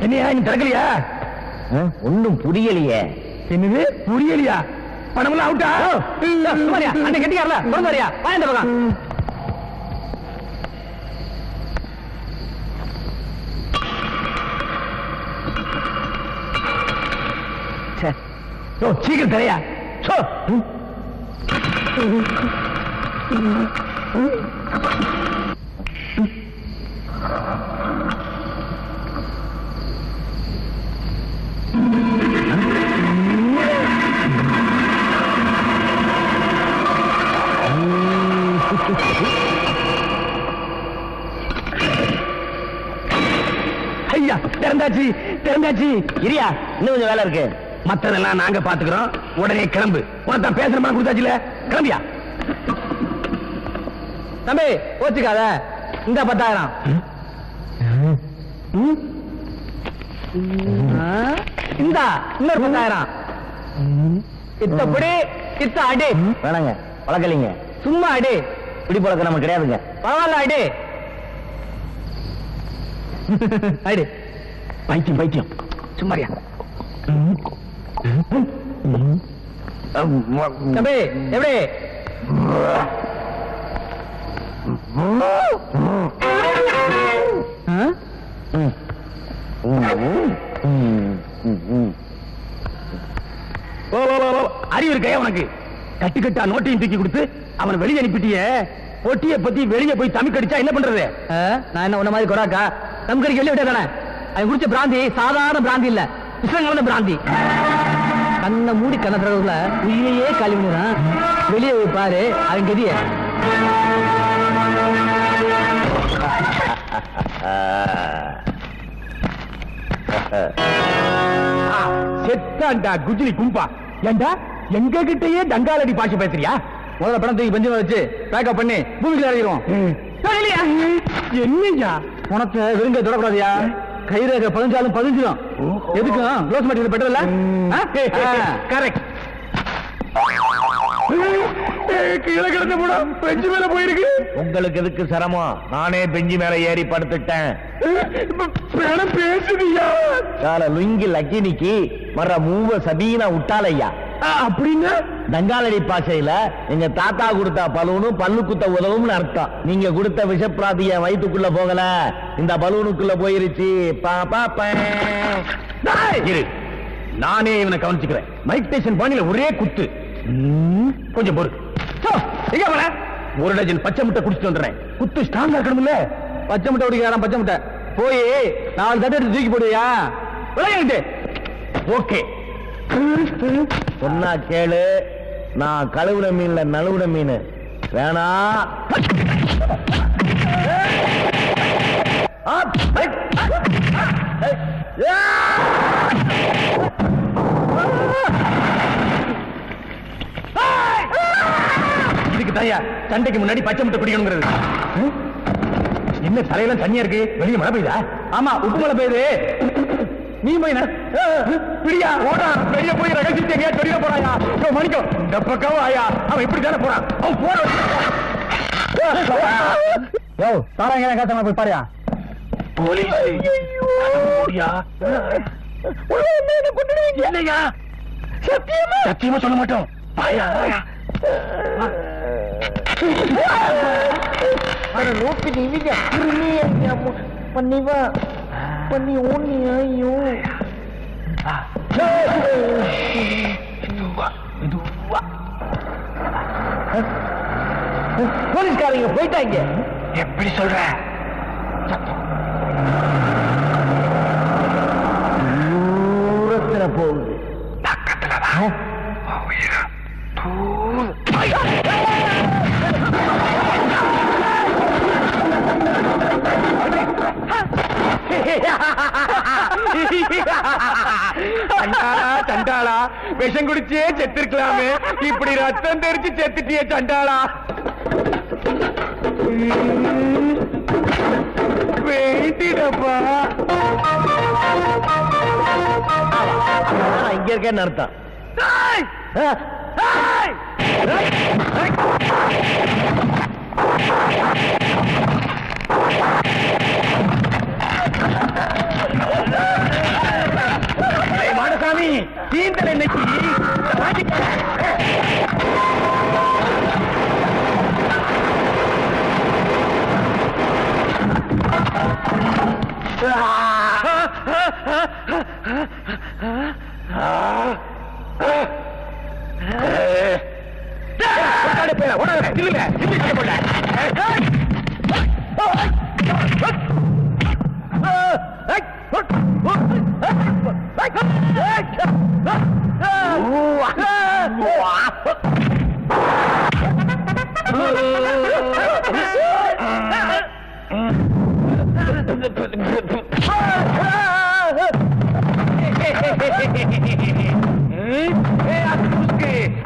என்னையா நீ திறக்கலையா? ஒன்னும் புரியலையே. என்னது புரியலையா? பணமெல்லாம் அவுட்டா? அண்ணன் கட்டிக்காரல கொண்டு வரியா? வா இந்த பக்கம். சீக்கிரம் தரையா. ஐயா திறந்தாச்சு திறந்தாச்சு. இரியா, இன்னும் கொஞ்சம் வேலை இருக்கு. மத்ததெல்லாம் நாங்க பாத்துக்கிறோம். உடனே கிளம்பு. உனக்கு பேசுற மாதிரி கொடுத்தாச்சுல, கிளம்பியா. தம்பி போச்சுக்காத, இந்த 10,000. இந்தா இன்னொரு 10,000. இத்தப்படி இத்த அடி. வேணாங்க, பழக்கலைங்க. சும்மா அடி. இப்படி பழக்கம் நமக்கு கிடையாதுங்க. பரவாயில்ல அடி. அடி. பைத்தியம் பைத்தியம், சும்மாரியா. தம்பி எப்படி? அறிவு இருக்கையா உனக்கு? கட்டுக்கட்டா நோட்டையும் தூக்கி கொடுத்து அவனை வெளியே அனுப்பிட்டிய. பொட்டியை பத்தி வெளியே போய் தமிழ் கடிச்சா என்ன பண்றது? நான் என்ன உன்ன மாதிரி கொடாக்கா தம் கடிக்க வெளியே விட்டா தானே? அவன் குடிச்ச பிராந்தி சாதாரண பிராந்தி இல்ல, விஷங்கலந்த பிராந்தி. கண்ணை மூடி கண்ண திறவுல உயிரையே கழிவுறான். வெளியே போய் பாரு அவன் கதிய. செத்தாண்டா குஜிலி கும்பா. ஏண்டா எங்க கிட்டயே டங்காலடி பாஷை பேசுறியா? முதல்ல பணம் தூக்கி பஞ்சமா வச்சு பேக்கப் பண்ணி பூமிக்குள்ள இறங்கிடுவோம். என்னையா உனக்கு விருங்க தொடக்கூடாதியா? கைரேகை பதிஞ்சாலும் பதிஞ்சிடும். எதுக்கும் க்ளோஸ் மெட்டீரியல் பெட்டர் இல்ல? கரெக்ட். கீழே கிடந்த படம் பெஞ்சு மேல போயிருக்கு. உங்களுக்கு எதுக்கு சிரமம்? நானே பெஞ்சு மேல ஏறி படுத்துட்டேன். பேசுதியா? கால லுங்கி லக்கினிக்கு மற மூவ சபீனா விட்டாலையா. அப்படின்னா தங்காலடி பாஷையில எங்க தாத்தா கொடுத்த பலூனும் பல்லு குத்த உதவும்னு அர்த்தம். நீங்க கொடுத்த விஷப்பிராதிய வயிற்றுக்குள்ள போகல, இந்த பலூனுக்குள்ள போயிருச்சு. இரு, நானே இவனை கவனிச்சுக்கிறேன். மைக் டைசன் பாணியில ஒரே குத்து. கொஞ்சம் பொறு. எங்க போற? ஒரு டஜன் பச்சை முட்டை குடிச்சிட்டு வந்துடுறேன். குத்து ஸ்ட்ராங்கா இருக்கணும்ல. பச்சை முட்டை குடிக்கிறான். பச்சை முட்டை போய் 4 தட்டு எடுத்து தூக்கி போடுவியா? விளையாண்டு. ஓகே சொன்னா கேளு. நான் கழுவுற மீன்ல நழுவுற மீன் வேணா. அதுக்கு தாயா சண்டைக்கு முன்னாடி பச்சை முட்டை குடிக்கணுங்கிறது. என்ன தலையெல்லாம் தண்ணியா இருக்கு? வெளியே மழை பெய்யுதா? ஆமா, உப்பு மழை பெய்யுது. நீ போய் பிடியா ஓடா, வெளியே போய் ரகசியத்தை எங்கேயா சொல்லிட போறாயா? மணிக்கோ இந்த பக்கம் ஆயா, அவன் இப்படி தானே போறான். அவன் போற தாராங்க காசமா போய் பாரியா. இல்லையா, சத்தியமா சொல்ல மாட்டோம். போலீஸ்காரங்க போயிட்டாங்க. எப்படி சொல்ற? தூரத்துல போகுது. பக்கத்துலதான். சண்டாளா, விஷம் குடிச்சே செத்துருக்கலாமே, இப்படி ரத்தம் தெரிச்சு செத்துட்டியே சண்டாளா. வேண்டிடப்பா, இங்க இருக்கேன்னு அர்த்தம். மாடசாமி, தீந்தல் இன்னைக்கு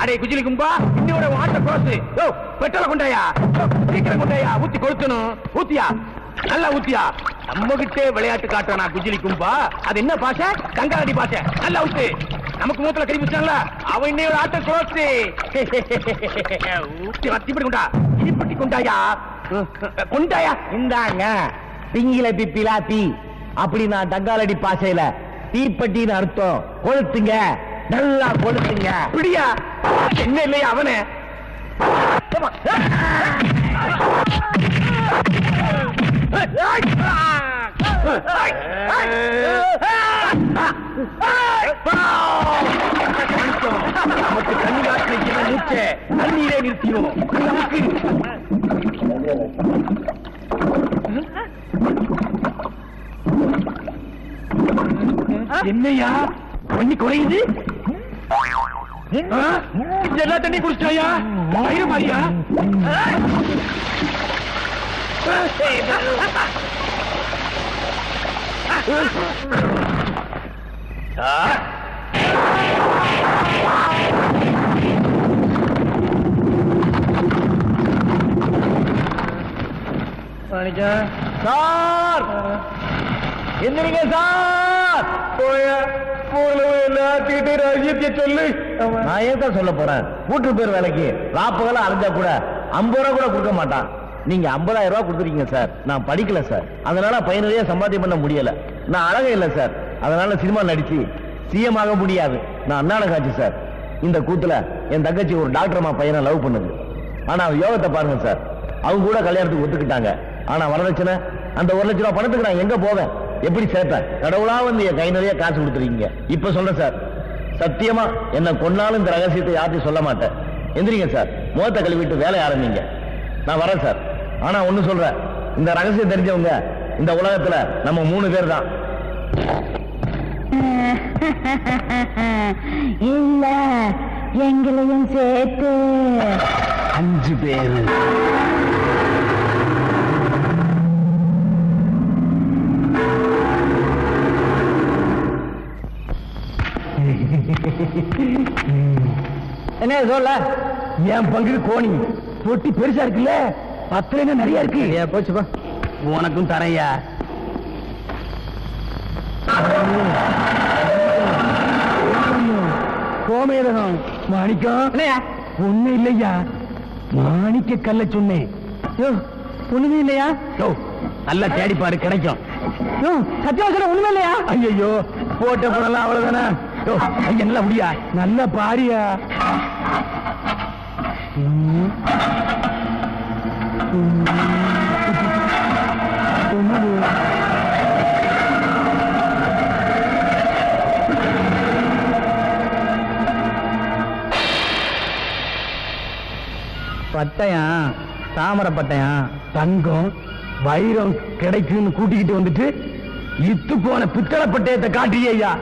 அடே குஜிலி கும்பா, இன்னோட வாட்ட கோசு பெட்ரோல கொண்டாயா, சீக்கிரம் கொண்டாயா, ஊத்தி கொளுத்தணும். ஊத்தியா, நல்லா ஊத்தியா. நம்ம கிட்டே விளையாட்டு காட்டுறானா குஜிலி கும்பா? அது என்ன பாஷை? கங்காடி பாஷை. நல்லா ஊத்து. நமக்கு மூத்துல கறி பிடிச்சாங்களா, அவன் இன்னையோட ஆட்ட கோசு. ஊத்தி வத்திப்படி கொண்டா, இப்படி கொண்டாயா, கொண்டாயா. இந்தாங்க பிங்கில பிப்பிலா தீ, அப்படி நான் தங்காலடி பாசையில தீப்பட்டின்னு அர்த்தம். கொளுத்துங்க, நல்லா கொளுத்துங்க. பிடியா, என்ன இல்லையா அவனே. நமக்கு கண்காட்சி மூச்சை தண்ணீரே நிறுத்தியும் என்னையா தண்ணி குறையுது? எல்லா தண்ணி குடிச்சாயா? வயிறு மாதிரியா? சார் எந்திரிங்க சார். ரகசியத்தை சொல்லு. நான் ஏன் சொல்ல போறேன்? கூட்டு பேர் வேலைக்கு ராப்பகலாம் அரைஞ்சா கூட 50 ரூபா கூட கொடுக்க மாட்டான். நீங்க 50,000 ரூபாய் கொடுத்துருக்கீங்க சார். நான் படிக்கல சார், அதனால பையனையே சம்பாத்தியம் பண்ண முடியல. நான் அழகே இல்லை சார், அதனால சினிமா நடிச்சு சிஎம் ஆக முடியாது. நான் அண்ணாட காட்சி சார். இந்த கூத்துல என் தங்கச்சி ஒரு டாக்டர் பையனை லவ் பண்ணுது. ஆனா அவன் யோகத்தை பாருங்க சார், அவங்க கூட கல்யாணத்துக்கு ஒத்துக்கிட்டாங்க. ஆனா வரதட்சணை அந்த 1 லட்சம் ரூபாய் பணத்துக்கு நான் எங்க போவேன், எப்படி சேர்ப்பேன்? கடவுளா வந்து என் கை நிறைய காசு கொடுத்துருக்கீங்க. இப்ப சொல்றேன் சார், சத்தியமா என்ன கொன்னாலும் இந்த ரகசியத்தை யார்ட்டையும் சொல்ல மாட்டேன். எந்திரிங்க சார், முகத்தை கழுவிட்டு வேலையை ஆரம்பிங்க. நான் வரேன் சார். ஆனா ஒண்ணு சொல்றேன், இந்த ரகசியம் தெரிஞ்சவங்க இந்த உலகத்துல நம்ம 3 பேர் தான். இல்ல, எங்களையும் சேர்த்து 5 பேரு. என்ன சொல்ல? என் பங்கு கோணி பொட்டி பெருசா இருக்குல்ல, பத்துல நிறைய இருக்கு. போச்சுப்பா, உனக்கும் தரையா. கோமேதகம் மாணிக்கம் இல்லையா? ஒண்ணு இல்லையா, மாணிக்க கல்ல சொன்னேன். ஒண்ணுமே இல்லையா? நல்லா தேடி பாரு, கிடைக்கும். சத்தியவாசன ஒண்ணுமே இல்லையா? ஐயோ, போட்ட பணம்லாம் அவ்வளவுதானே. ஐயா நல்லா முடியா, நல்லா பாரியா. பட்டயம், தாமரை பட்டயம், தங்கம் வைரம் கிடைக்குன்னு கூட்டிக்கிட்டு வந்துட்டு இத்து போன பித்தளை பட்டயத்தை காட்டியே ஐயா.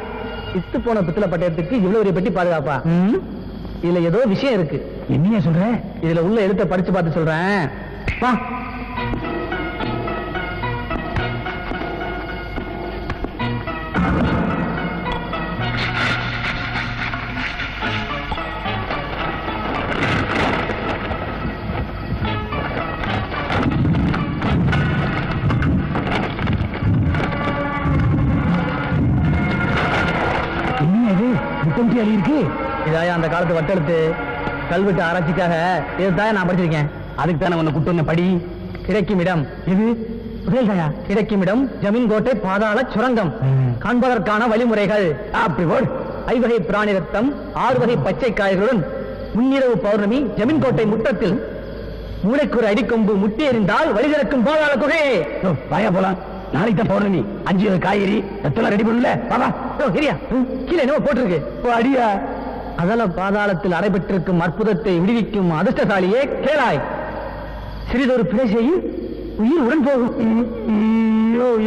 இத்து போன பித்தளை பட்டயத்துக்கு இவ்வளவு ஒரு பெட்டி பாதுகாப்பா? இதுல ஏதோ விஷயம் இருக்கு. என்னையா சொல்ற? இதுல உள்ள எழுத்தை படிச்சு பார்த்து சொல்றேன். வா. இருக்கு. இதாயா அந்த காலத்து வட்டெழுத்து. கல்வெட்டு ஆராய்ச்சிக்காக இதுதான் நான் படிச்சிருக்கேன். அதுக்கு தானே உன்னை கூட்டு வந்த. படி. கிடைக்கும் இடம் இது கிடைக்கும் இடம் ஜமீன் கோட்டை பாதாள சுரங்கம். காண்பதற்கான வழிமுறைகள். அப்படி போடு. 5 வகை பிராணி ரத்தம், 6 வகை பச்சை காய்களுடன் முன்னிரவு பௌர்ணமி ஜமீன் கோட்டை முற்றத்தில் மூளைக்குறு அடிக்கொம்பு முட்டி எறிந்தால் வழி திறக்கும் பாதாள குகை. வாயா போலாம். நாளைக்கு தான் பௌர்ணமி. 5 வகை காய்கறி ரத்தம் ரெடி பண்ணல. பாபா சரியா? கீழே என்னவோ போட்டிருக்கு. அடியா. அதல பாதாளத்தில் அடைபெற்றிருக்கும் அற்புதத்தை விடுவிக்கும் அதிர்ஷ்டசாலியே கேளாய். சிறிதொரு பிழை செய்யும் உயிர் உடன் போகும்.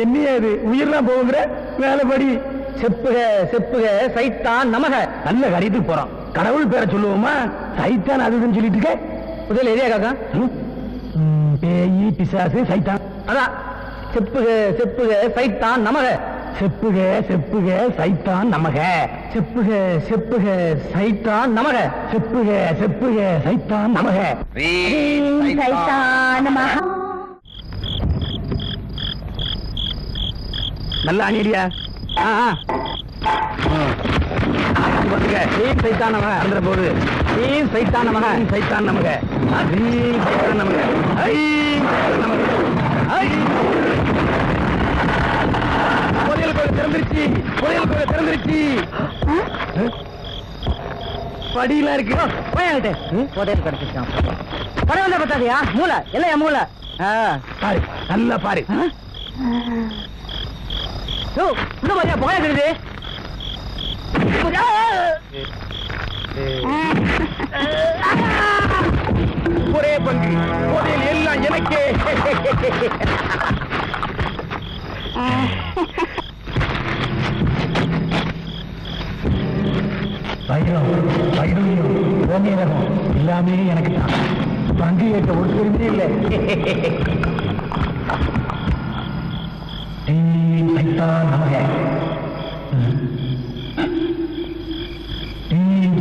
என்னையா இது உயிர்லாம் போகுங்கிற? மேலபடி. செப்புக செப்புக சைத்தான் நமக. நல்ல காரியத்துக்கு போறோம். கடவுள் பேரை சொல்லுவோமா? சைத்தான் அதுன்னு சொல்லிட்டு இருக்க. முதல் எரியா காக்கா. பேயி பிசாசு சைத்தான். அதான் செப்புக செப்புக சைத்தான் நமக. செப்புக செப்புக சைத்தான் நமக. செப்புக செப்புக சைத்தான் நமக. செப்புக செப்புக சைத்தான் நமக. நல்ல அணியடியா. சைத்தான் நமக அந்த போது சைத்தான் நமக. சைத்தான் நமக. சைத்தான் நமக. புதையல் கோயில் திறந்துருச்சு. புதையல் கோயில் திறந்துருச்சு. படியெல்லாம் இருக்கு. போயாகிட்டு புதையல் கிடைச்சிருக்கான். பரவாயில்ல பத்தாதியா? மூளை இல்லையா? மூளை பாரு, நல்லா பாரு. இன்னும் மாதிரியா போயாகிறது? ஒரே பங்கு. புதையல் எல்லாம் எனக்கே. வைரம் வைரூரியம் கோமேதகம் எல்லாமே எனக்கு தான். பங்கு ஏற்ற ஒரு பெருமையே இல்லை. சைத்தான் நமக.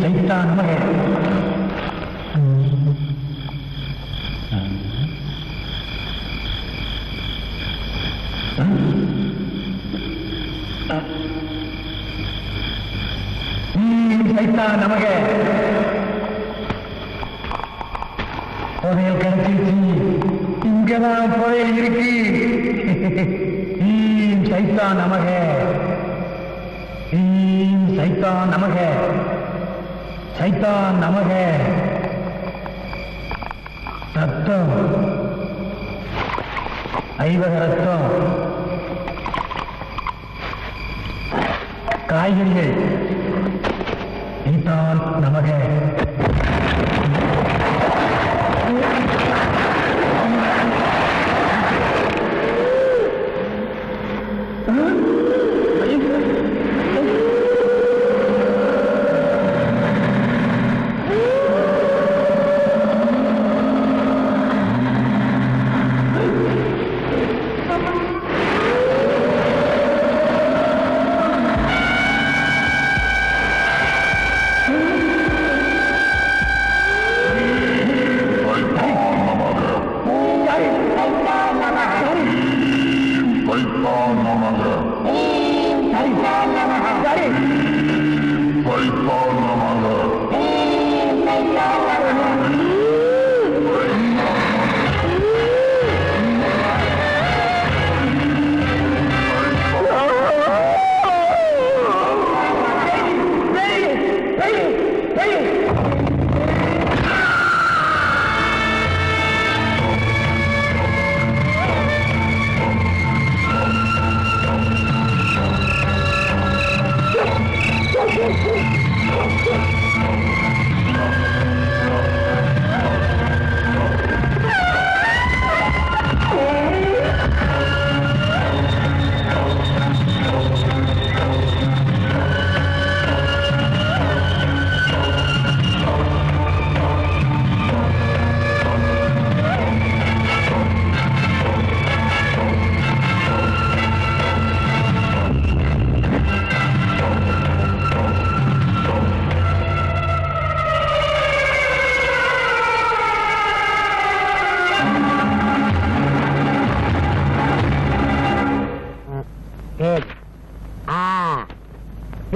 சைத்தான் நமக. சைத்தான் நமக. புதையல் கிடைச்சிருச்சு. இங்கதான் புதையல் இருக்கு. சைத்தான் நமக. சைத்தான் நமக. சைத்தான் நமக. ரத்தம் 5 வகை ரத்தம். காய்கறிகள் சைத்தான் நமக.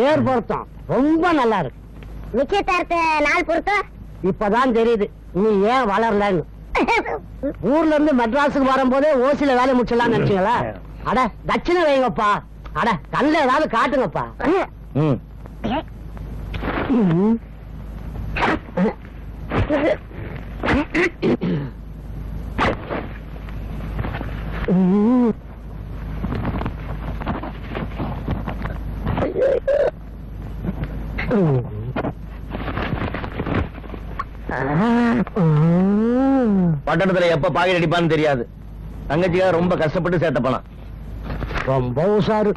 பேர் பொருத்தம் ரொம்ப நல்லா இருக்கு. நிச்சயதார்த்த நாள் பொருத்தம் இப்பதான் தெரியுது நீ ஏன் வளரலன்னு. ஊர்ல இருந்து மெட்ராஸுக்கு வரும்போதே ஓசில வேலை முடிச்சலாம் நினைச்சீங்களா? அட தட்சிணை வைங்கப்பா. அட கண்ணில் ஏதாவது காட்டுங்கப்பா. பட்டணத்துல எப்ப பாக்கெட் அடிப்பான்னு தெரியாது. தங்கச்சியா ரொம்ப கஷ்டப்பட்டு சேர்த்த பணம். ரொம்ப உஷாரு.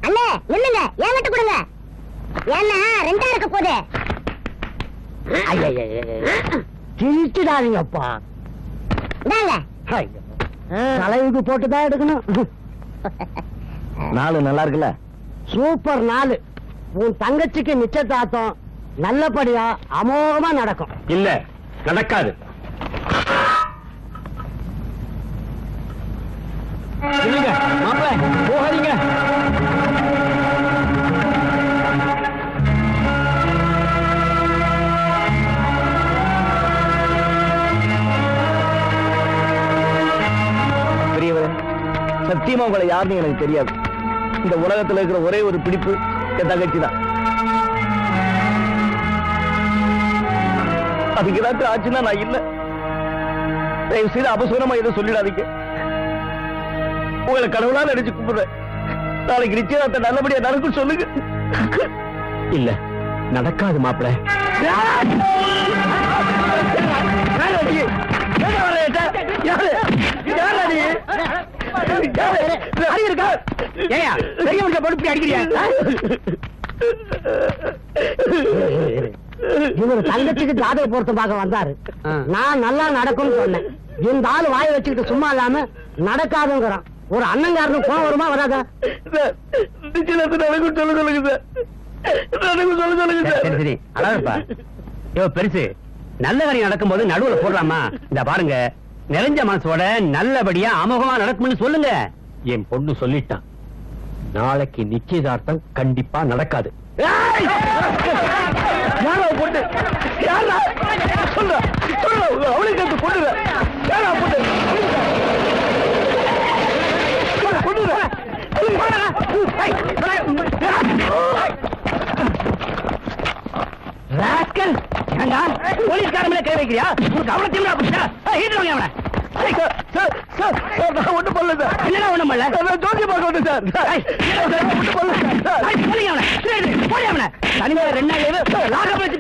அண்ணே நில்லுங்க, ஏன் விட்டு கொடுங்க. ஏன்னா 2 இருக்க போதே. கிழிச்சிடாதீங்கப்பா. இந்தாங்க. தலைவுக்கு போட்டுதான் எடுக்கணும். நாலு நல்லா இருக்குல்ல? சூப்பர் நாள். உன் தங்கச்சிக்கு நிச்சயதார்த்தம் நல்லபடியா அமோகமா நடக்கும். இல்ல, நடக்காது. போகாதீங்க. பெரியவரே, சத்தியமா உங்களை யாருன்னு எனக்கு தெரியாது. இந்த உலகத்துல இருக்கிற ஒரே ஒரு பிடிப்பு என் தங்கச்சி தான். அதுக்கு ஏதாச்சும் ஆச்சுன்னா நான் இல்ல. தயவு செய்து அபசூரமா எதுவும் சொல்லிடாதீங்க. உங்களை கடவுளா நினைச்சு கூப்பிடுறேன். நாளைக்கு நிச்சயதார்த்தம் நல்லபடியா நடக்கும் சொல்லுங்க. இல்ல, நடக்காது மாப்பிள. இவரு தங்கச்சிக்கு ஜாதக பொருத்தம் பார்க்க வந்தாரு. நான் நல்லா நடக்கும்னு சொன்னேன். இந்த ஆளு வாய வச்சுக்கிட்டு சும்மா இல்லாம நடக்காதுங்கிறான். ஒரு அண்ணங்காரனுக்கு கோவம் வருமா வராதா? பெருசு நல்ல காரியம் நடக்கும் போது நடுவுல போடலாமா? இந்த பாருங்க, நிறைஞ்ச மனசோட நல்லபடியா அமோகமா நடக்கும்னு சொல்லுங்க. என் பொண்ணு சொல்லிட்டான், நாளைக்கு நிச்சயதார்த்தம் கண்டிப்பா நடக்காது. போலீஸ்காரங்களே கை வைக்கிறியா? உனக்கு அவ்வளவு திமிரா போச்சா? ஹீட்டுவாங்க அவனை. ஒண்ணும் பண்ணல சார். என்னடா ஒண்ணும் பண்ணல? ஜோதி பார்க்க வந்து சார். தனிமையில 2 நாள் லாகப் வச்சு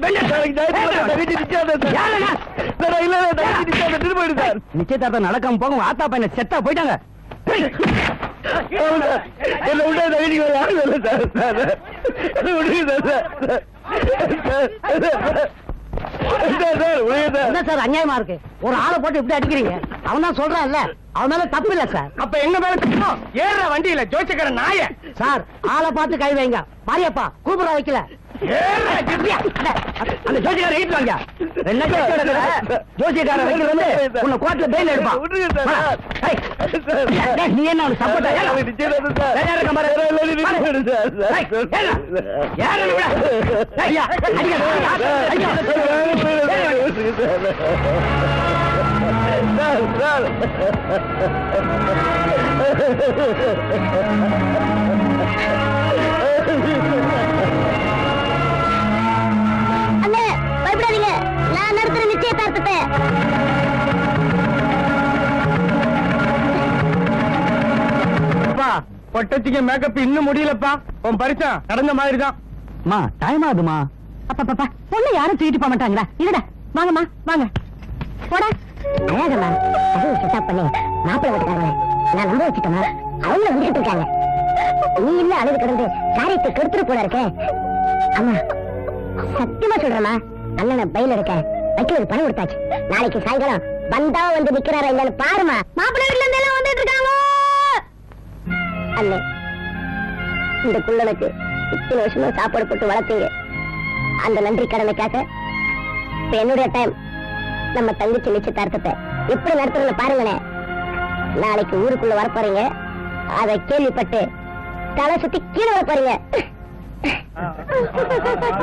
நிச்சயதார்த்தம் நடக்காம போக உங்க ஆத்தா பையனை செத்தா போயிட்டாங்க. என்ன விட தகுதிக்கு யாரும் இல்லை சார். என்ன சார் அநியாயமா இருக்கு? ஒரு ஆளை போட்டு இப்படி அடிக்கிறீங்க. அவன் தான் சொல்றான்ல, அவன் மேல தப்பு இல்ல சார். அப்ப எங்க மேல ஏற வண்டியில ஜோசிக்கிற நாய சார், ஆளை பார்த்து கை வைங்க. மாரியப்பா கூப்பிட வைக்கல. அந்த ஜோசிக்கார வீட்டு வாங்க. ஜோசியக்கார வைக்கிற வந்து உன்னை கோர்ட்ல பெயில் எடுப்பான். நீ என்ன அவனுக்கு சப்போர்ட்? அண்ணே பயப்படாதீங்க, நான் நடத்துற நிச்சயதார்த்தத்தை. பொட்டச்சிக்கு மேக்கப் இன்னும் முடியலப்பா. உன் பரிசா நடந்த மாதிரி தான். மா டைம் ஆகுதுமா. அப்பா பொண்ணு யாரும் தூக்கிட்டு போக மாட்டாங்களா? இல்லடா, வாங்கம்மா வாங்க. போடா அழகம்மா. அதுவும் செட்டப் பண்ணி மாப்பிள்ளை வீட்டுக்காரங்க நான் நம்ப வச்சுட்டோமா? அவங்க வந்துட்டு இருக்காங்க. நீ இல்ல அழுது கிடந்து காரியத்தை கெடுத்துட்டு போல இருக்க. அம்மா சத்தியமா சொல்றேம்மா, அண்ணனை பையில இருக்க வைக்கிறது பணம் கொடுத்தாச்சு. நாளைக்கு சாயங்காலம் வந்தா வந்து நிக்கிறாரா இல்லன்னு பாருமா. மாப்பிள்ளை வீட்டுல இருந்து எல்லாம் வந்துட்டு இருக்காங்க. அண்ணே, இந்த குள்ளனுக்கு இத்தனை வருஷமா சாப்பாடு போட்டு வளர்த்தீங்க. அந்த நன்றி கடமைக்காக இப்ப என்னுடைய டைம். நம்ம தங்கச்சி நிச்சயதார்த்தத்தை எப்படி நடத்துறதுன்னு பாருங்களேன். நாளைக்கு ஊருக்குள்ள வரப்போறீங்க. அதை கேள்விப்பட்டு தலை சுத்தி கீழே பாருங்க.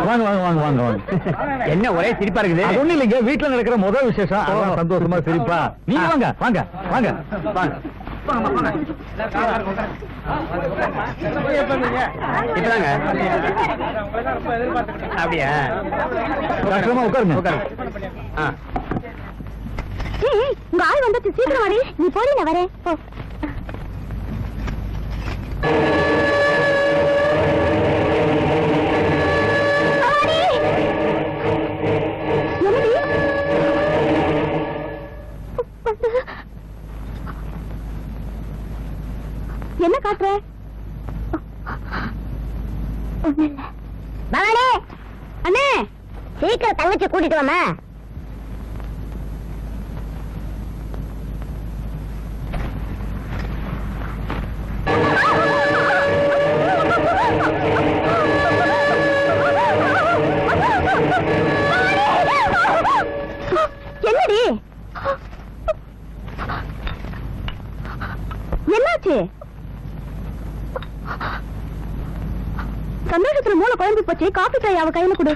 வாங்க வாங்க வாங்க வாங்க வாங்க. என்ன ஒரே சிரிப்பா இருக்குது? அது ஒண்ணும் இல்லைங்க, வீட்டுல நடக்கிற முதல் விசேஷம், அதான் சந்தோஷமா சிரிப்பா. நீங்க வாங்க வாங்க வாங்க வாங்க. இப்பதாங்க. அப்படியா? கஷ்டமா உட்காருங்க. ஆ. உங்க ஆள் வந்துச்சு, சீக்கிரம் வாடி. நீ போடி, நான் வரேன். போ. என்ன காட்டுற? பவானி அண்ணே, சீக்கிரம் தங்கச்சி கூட்டிட்டு வாமா. என்னடி என்னாச்சு? சந்தோஷத்துல மூளை குழம்பு போச்சு. காபி சாய் அவ கையில கொடு.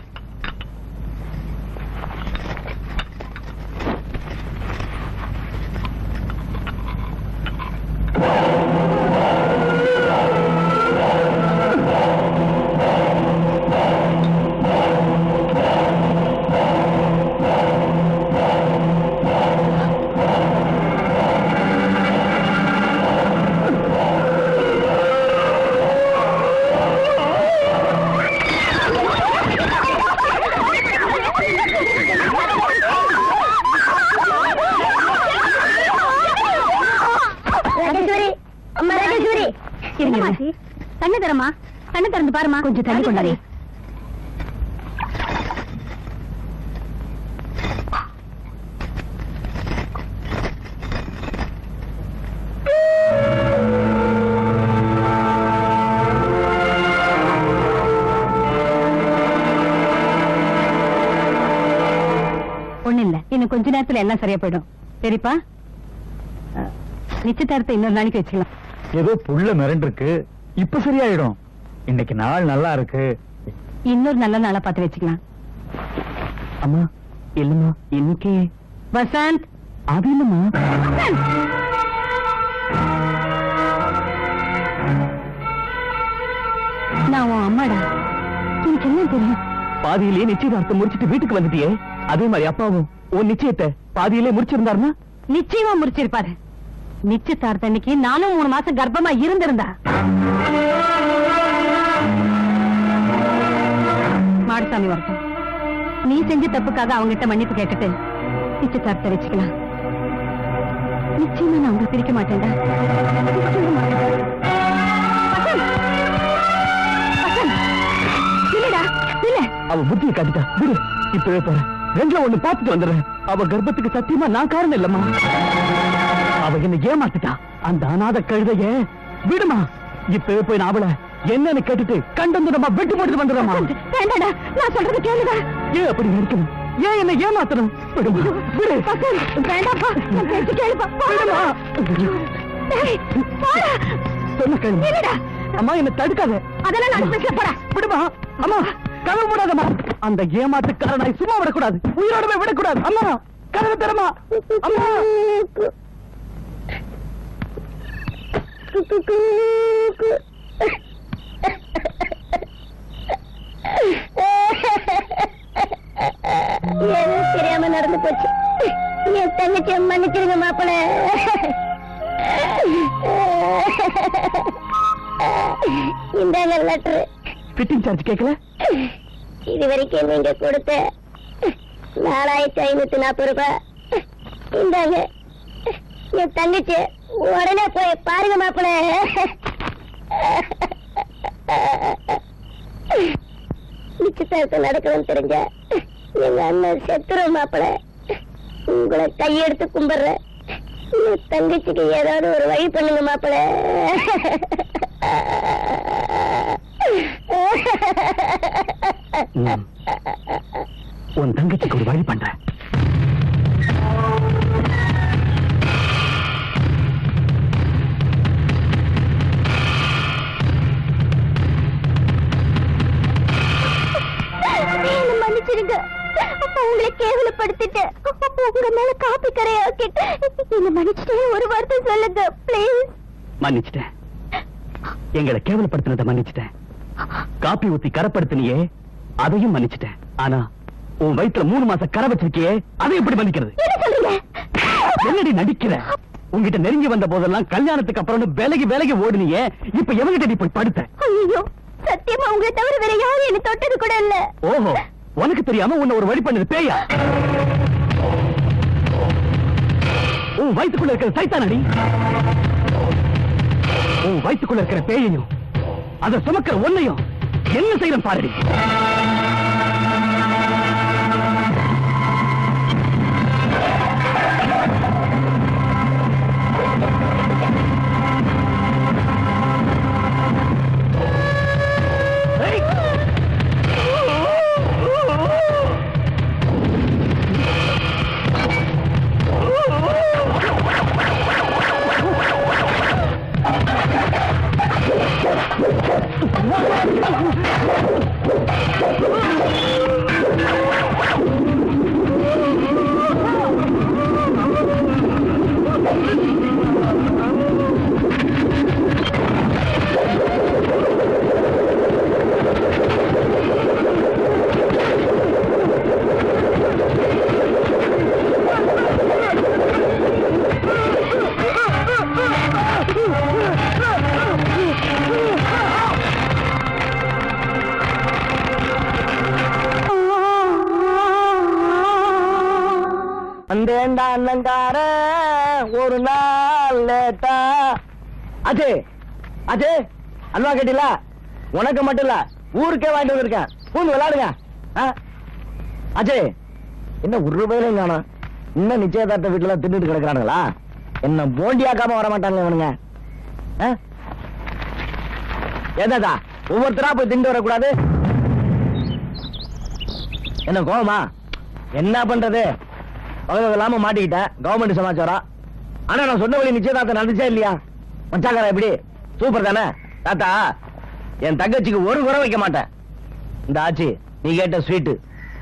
கண்ணு தரமா, கண்ணு திறந்து பாருமா. கொஞ்சம் தண்ணி கொண்டாடி. ஒண்ணு இல்ல, இன்னும் கொஞ்ச நேரத்துல எல்லாம் சரியா போயிடும். சரிப்பா, நிச்சயதார்த்தம் இன்னொரு நாளைக்கு வச்சுக்கலாம். ஏதோ புள்ள மிரண்டு இருக்கு, இப்ப சரியாயிடும். இன்னைக்கு நாள் நல்லா இருக்கு. இன்னொரு நல்ல நாளா பார்த்து வச்சுக்கலாம். அம்மா இல்லம்மா, இன்னைக்கு வசந்த், அது இல்லம்மா. நான் உன் அம்மாடா, எனக்கு என்ன தெரியும்? பாதியிலே நிச்சயதார்த்தம் முடிச்சிட்டு வீட்டுக்கு வந்துட்டியே, அதே மாதிரி அப்பாவும் உன் நிச்சயத்தை பாதியிலே முடிச்சிருந்தாருன்னா? நிச்சயமா முடிச்சிருப்பாரு. நிச்சயதார்த்த அன்னைக்கு நானும் 3 மாசம் கர்ப்பமா இருந்திருந்தா. மாடசாமி வரட்டும், நீ செஞ்ச தப்புக்காக அவங்கிட்ட மன்னிப்பு கேட்டுட்டு நிச்சயதார்த்த வச்சுக்கலாம். நிச்சயமா நான் உங்களை பிரிக்க மாட்டேன்டா. அவ புத்தியை காட்டிட்டா, விடு. இப்பவே போறேன், ரெண்டுல ஒண்ணு பார்த்துட்டு வந்துடுறேன். அவ கர்ப்பத்துக்கு சத்தியமா நான் காரணம் இல்லம்மா. அவ என்ன ஏமாத்துட்டா, அந்த அநாத கழுதைய விடுமா. இப்பவே போய் நான் அவளை என்னன்னு கேட்டுட்டு கண்டு நம்ம வெட்டு போட்டு வந்துடுறோமா. வேண்டாடா, நான் சொல்றது கேளுடா. ஏன் அப்படி இருக்கணும்? ஏன் என்ன ஏமாத்தணும்? விடுமா, விடு. வேண்டாப்பா, நான் பேச்சு கேளுப்பா. விடுமா. சொன்ன கேளு. அம்மா என்ன தடுக்காத. அதெல்லாம் நான் பேச போறேன். விடுமா. அம்மா கதவு போடாதம்மா. அந்த ஏமாத்துக்காரனாய் சும்மா விடக்கூடாது, உயிரோடவே விடக்கூடாது. அம்மா கதவு தரமா. அம்மா தெரியாம நடந்து போச்சு. என் தங்கச்சி மன்னிச்சிருங்க மாப்பிள. இந்தாங்க லெட்டர். ஃபிட்டிங் சார்ஜ் கேட்கல? இது வரைக்கும் நீங்க கொடுத்த 4540 ரூபாய் இந்தாங்க. என் தங்கச்சி உடனே போய் பாருங்க மாப்பிள. நிச்சயதார்த்தம் நடக்கணும்னு தெரிஞ்ச எங்க அண்ணன் செத்துரும் மாப்பிள. உங்களை கையெடுத்து கும்பிடுற. என் தங்கச்சிக்கு ஏதாவது ஒரு வழி பண்ணுங்க மாப்பிள. உன் தங்கச்சிக்கு ஒரு வழி பண்றேன். மன்னிச்சிருங்க. உங்களை கேவலப்படுத்திட்டு உங்க மேல காப்பி கரையாக்கிட்டு என்ன மன்னிச்சுட்டே ஒரு வார்த்தை சொல்லுங்க ப்ளீஸ். மன்னிச்சிட்டேன். எங்களை கேவலப்படுத்தினதை மன்னிச்சிட்டேன். காப்பி ஊத்தி கரப்படுத்தினியே அதையும் மன்னிச்சிட்டேன். ஆனா உன் வயித்துல 3 மாசம் கரை வச்சிருக்கியே அதை எப்படி மன்னிக்கிறது? என்ன சொல்லுங்க? என்னடி நடிக்கிற? உங்ககிட்ட நெருங்கி வந்த போதெல்லாம் கல்யாணத்துக்கு அப்புறம் விலகி ஓடுனியே, இப்ப எவங்கிட்ட நீ போய் படுத்த? ஐயோ, சத்தியமா உங்களை தவிர வேற யாரும் என்ன தொட்டது கூட இல்ல. ஓஹோ, உனக்கு தெரியாம உன்னை ஒரு வழி பண்ணது பேயா? உன் வயிற்றுக்குள்ள இருக்கிற சைத்தானடி. உன் வயிற்றுக்குள்ள இருக்கிற பேயையும் அதை சுமக்கிற ஒன்னையும் என்ன செய்யணும் பாருடி. அந்தேண்டா அண்ணங்கார ஒரு நாள் லேட்டா. அச்சே அச்சே, அல்வா கேட்டீங்களா? உனக்கு மட்டும் இல்ல, ஊருக்கே வாங்கிட்டு வந்திருக்கேன். பூந்து விளையாடுங்க. அச்சே, என்ன ஒரு ரூபாயிலும் காணும். இன்னும் நிச்சயதார்த்த வீட்டுல தின்னுட்டு கிடக்குறானுங்களா? என்ன போண்டியாக்காம வர மாட்டாங்க இவனுங்க. என்னதா ஒவ்வொருத்தரா போய் திண்டு வரக்கூடாது? என்ன கோவமா? என்ன பண்றது? பகல் இல்லாம மாட்டிக்கிட்டேன். கவர்மெண்ட் சமாச்சாரம். ஆனா நான் சொன்ன வழி நிச்சயதார்த்தம் நடந்துச்சா இல்லையா? மச்சாக்கார எப்படி சூப்பர் தானே? தாத்தா, என் தங்கச்சிக்கு ஒரு குறை வைக்க மாட்டேன். இந்த ஆச்சி, நீ கேட்ட ஸ்வீட்டு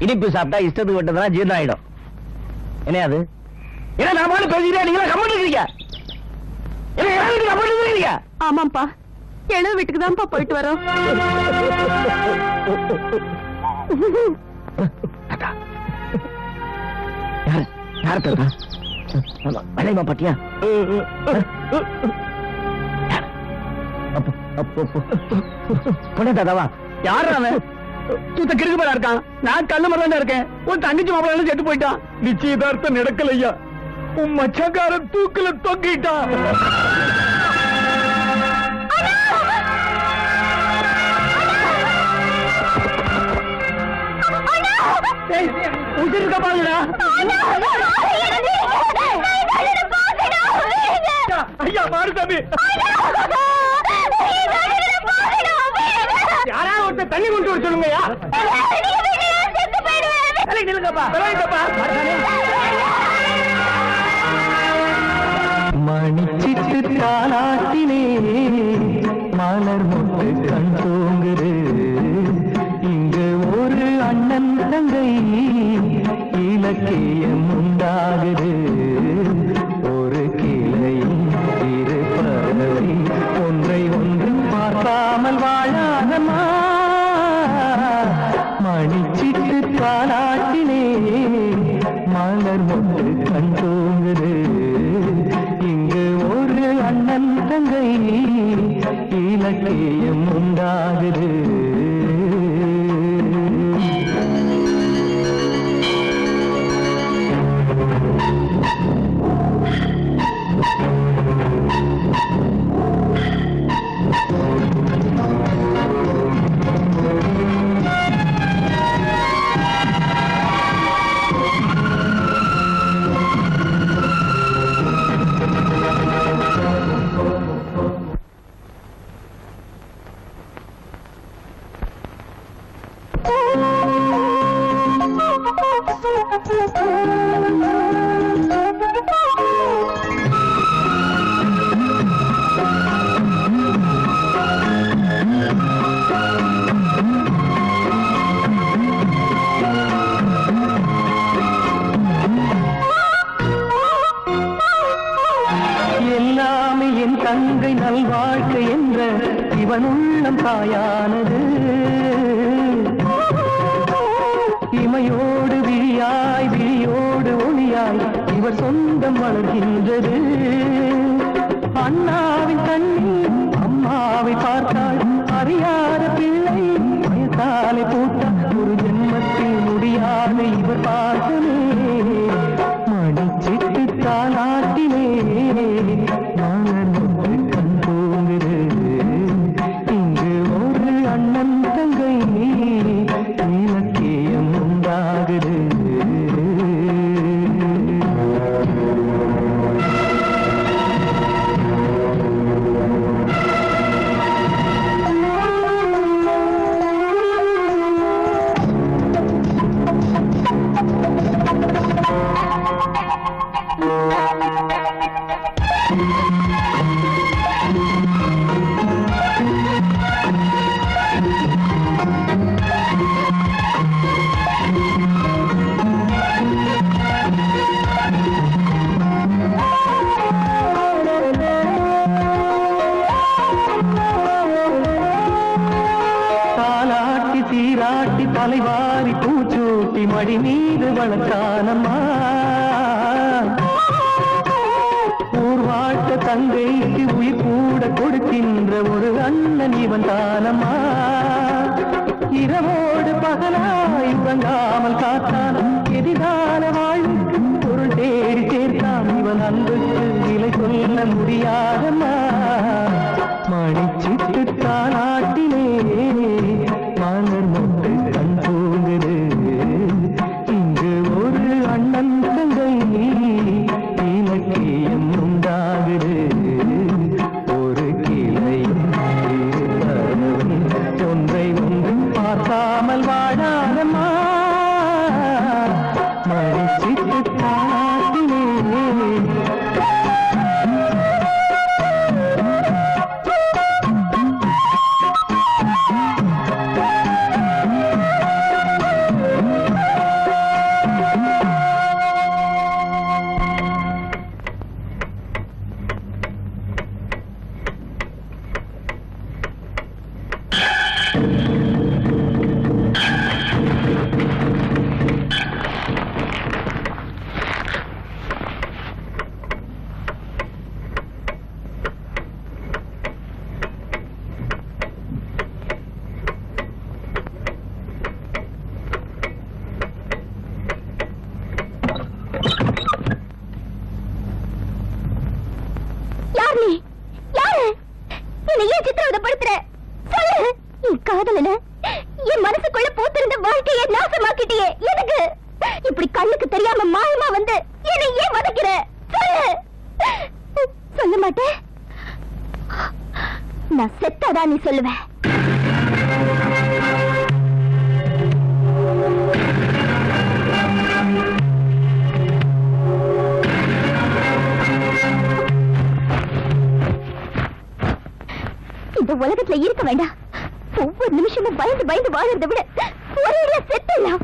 இனிப்பு சாப்பிட்டா இஷ்டத்துக்கு விட்டதுனா ஜீர்ணம் ஆயிடும். என்ன அது? என்ன நாம பேசிக்கிறேன், நீங்களா கமெண்ட் இருக்கீங்க? ஆமாப்பா, எழுத வீட்டுக்கு தான்ப்பா போயிட்டு வரோம். யார் தாத்தா? வளையமா பாட்டியா? பொண்ணு தாத்தாவா? யாரு அவன்? சுத்த கிறுக்கு மேல இருக்கான். நான் கல்லு மரம் இருக்கேன். உன் தங்கச்சி மாப்பிள்ள செத்து போயிட்டான். நிச்சயதார்த்தம் நடக்கலையா? உன் மச்சக்காரன் தூக்குல தொங்கிட்டான். உயிர் இருக்க பாருங்கடா. ஐயா மாறு தம்பி. யாராவது ஒருத்தர் தண்ணி கொண்டு வர சொல்லுங்கய்யா. மணிச்சிட்டு தாலாட்டிலே மலர் மொட்டு கண் தூங்குது. இங்கு ஒரு அண்ணன் தங்கை இலக்கியம் உண்டாகுது. ஒரு கிளையும் இரு பறவை ஒன்றை ஒன்று பார்க்காமல் வாழாதமா. மணிச்சிட்டு தாலாட்டிலே மலர் மொட்டு கண் தூங்குது. இங்கு ஒரு அண்ணன் தங்கை இலக்கியம் உண்டாகுது. இவன் உள்ளம் தாயானது இமையோடு விழியாய் விழியோடு ஒளியாய் இவர் சொந்தம் வளர்கின்றது அண்ணாவின் கண்ணீர் அம்மாவை பார்த்தாள் அறியாத பிள்ளை வயசாலை பூத்த ஒரு ஜென்மத்தில் முடியாத இவர் பார்த்தனே மணிச்சிட்டு தாலாட்டிலே மலர் மொட்டு கண் தூங்குது இங்கு ஒரு அண்ணன் தங்கை இலக்கியம் உண்டாகுது சீராட்டி தலைவாரி பூச்சூட்டி மடி மீது வளர்த்தானம்மா ஊர்வாட்ட தங்கைக்கு உயிர் கூட கொடுக்கின்ற ஒரு அண்ணன் இவன் தானம்மா இரவோடு பகலாய் உறங்காமல் காத்தான் எதிரான வாழ்வுக்கு பொருள் தேடி சேர்த்தான் இவன் அன்புக்கு விலை சொல்ல முடியாதம்மா மணிச்சிட்டு தாலாட்டிலே மலர் மொட்டு கண் தூங்குது இங்கு ஒரு அண்ணன் தங்கை இலக்கியம் உண்டாகுது ஒரு கிளையும் ஒன்றை ஒன்று பார்க்காமல் வாழாதம்மா மணிச்சிட்டு தாலாட்டிலே என் மனசுக்குள்ள போத்திருந்த வாழ்க்கையை நாசமாக்கிட்டியே எனக்கு இப்படி கண்ணுக்கு தெரியாம மாயமா வந்து என்னை ஏன் வதக்கிற சொல்ல மாட்டேன் நான் செத்தாதான் நீ சொல்லுவேன் இந்த உலகத்துல இருக்க வேண்டாம் ஒவ்வொரு நிமிஷமும் பயந்து பயந்து வாழறதை விட ஒரே செத்துலாம்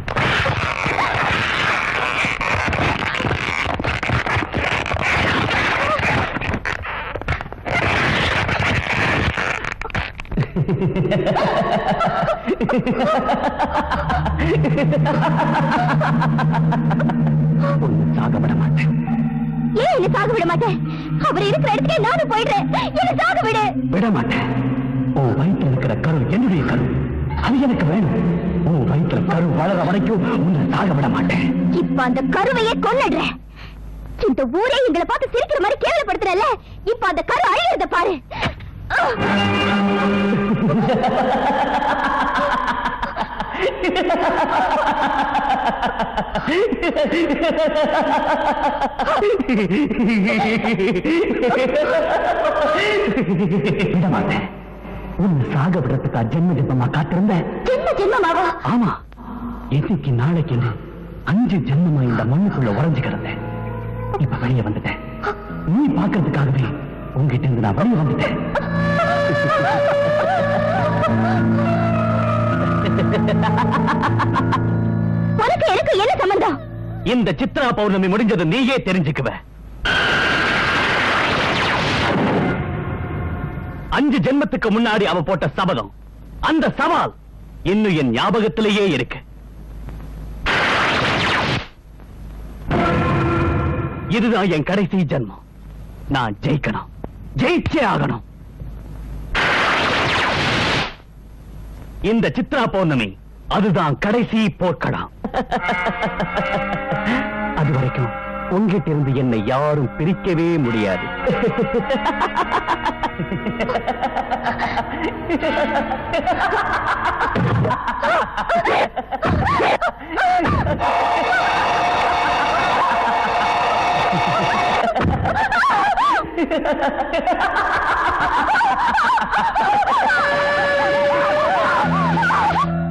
சாக விட மாட்டேன். ஏன் என்ன சாக விட மாட்டேன்? அவர் இருக்கிற இடத்துக்கே நானும் போயிடுறேன். என்ன சாக விடு. விட மாட்டேன். உன் வயிற்றுல இருக்கிற கரு என்னுடைய கரு, அது எனக்கு வேணும். உன் வயிற்றுல கரு வளர வரைக்கும் உன்னை சாக விட மாட்டேன். இப்ப அந்த கருவையே கொன்னுடுறேன். இந்த ஊரே எங்களை பார்த்து சிரிக்கிற மாதிரி கேவலப்படுத்துறல, இப்ப அந்த கரு அழியறத பாரு. விட மாட்டேன். உன் சாக விடத்துக்கா ஜென்ம ஜென்மமா காத்திருந்த. ஜென்ம ஜென்மமாவா? ஆமா, இன்னைக்கு நாளைக்கு 5 ஜென்மமா இந்த மண்ணுக்குள்ள உறைஞ்சு கிடந்தேன். இப்ப வெளியே வந்துட்டேன். நீ பாக்குறதுக்காகவே உங்ககிட்ட இருந்து நான் வெளியே வந்துட்டேன். உனக்கு எனக்கு என்ன சம்பந்தம்? இந்த சித்ரா பௌர்ணமி முடிஞ்சது நீயே தெரிஞ்சுக்குவ. 5 ஜென்மத்துக்கு முன்னாடி அவ போட்ட சபதம், அந்த சவால் இன்னும் என் ஞாபகத்திலேயே இருக்கு. இதுதான் என் கடைசி ஜென்மம். நான் ஜெயிக்கணும், ஜெயிச்சே ஆகணும். இந்த சித்ரா பௌர்ணமி அதுதான் கடைசி போர்க்களம். அது வரைக்கும் உங்கிட்ட இருந்து என்னை யாரும் பிரிக்கவே முடியாது.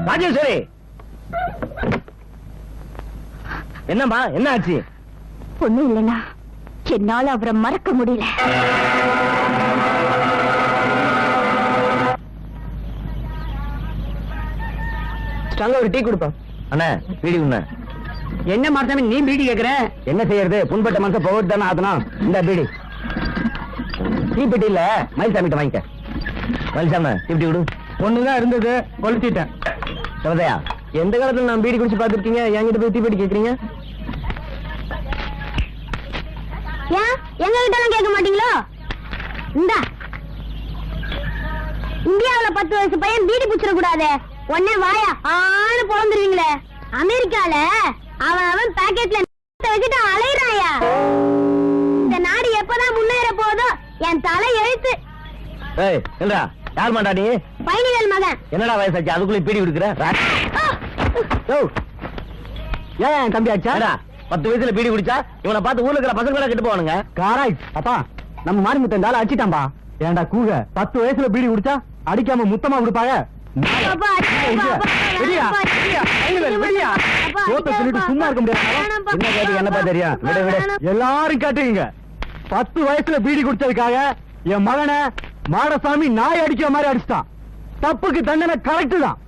ராஜேஸ்வரி, என்னம்மா, என்ன ஆச்சு? ஒண்ணும் இல்லைன்னா என்னால அவரை மறக்க முடியல. ஸ்ட்ராங்கா ஒரு டீ கொடுப்பா. அண்ணா, பீடி உண்ண. என்ன மார்சாமி நீ பீடி கேக்குற? என்ன செய்யறது, புண்பட்ட மனசை போட்டு தானே ஆகணும். இந்த பீடி டீ பெட்டி இல்ல, மயில்சாமிட்ட வாங்கிக்க. மயில்சாமி இப்படி விடு. ஒண்ணுதான் இருந்தது, கொளுத்திட்டேன். சிவதையா, எந்த காலத்துல நான் பீடி குடிச்சு பாத்துருக்கீங்க, என்கிட்ட போய் டீ பீடி கேக்குறீங்க? ஏன் எங்க கிட்ட எல்லாம் கேட்க மாட்டீங்களோ? இந்தா, இந்தியாவுல 10 வயசு பையன் பீடி பிடிச்சிட கூடாது. உடனே வாயா ஆளு பொழந்துருவீங்களே. அமெரிக்கால அவன் பாக்கெட்ல வச்சுட்டு அலையிறாயா. இந்த நாடு எப்பதான் முன்னேற போதோ என் தலை எழுத்து. ஏய், என்னடா யார் மாட்டா நீ? பயணிகள் மகன். என்னடா வயசாச்சு அதுக்குள்ளே பீடி கொடுக்குற? ஏன் தம்பி ஆச்சா? 10 வயசுல பீடி குடிச்சா இவனை பார்த்து ஊர்ல இருக்கிற பசங்க கெட்டு போவானுங்க. காராய் அப்பா, நம்ம மாரிமுத்த இந்த ஆளை அடிச்சிட்டான்பா. ஏன்டா கூக, 10 வயசுல பீடி குடிச்சா அடிக்காம முத்தமா கொடுப்பாங்க? அப்பா, அப்பா, வெளியா, அப்பா, வெளியா, கைகள் வெளியா. அப்பா, சோத்தை சொல்லிட்டு சும்மா இருக்க முடியாது. வேணாம்ப்பா. என்ன கேட்டு என்னப்பா தெரியும்? விடு, விடு. எல்லாரும் காட்டுவீங்க. 10 வயசுல பீடி குடிச்சதுக்காக என் மகனை மாடசாமி நாய் அடிக்கிற மாதிரி அடிச்சிட்டான். தப்புக்கு தண்டனை கரெக்ட் தான்.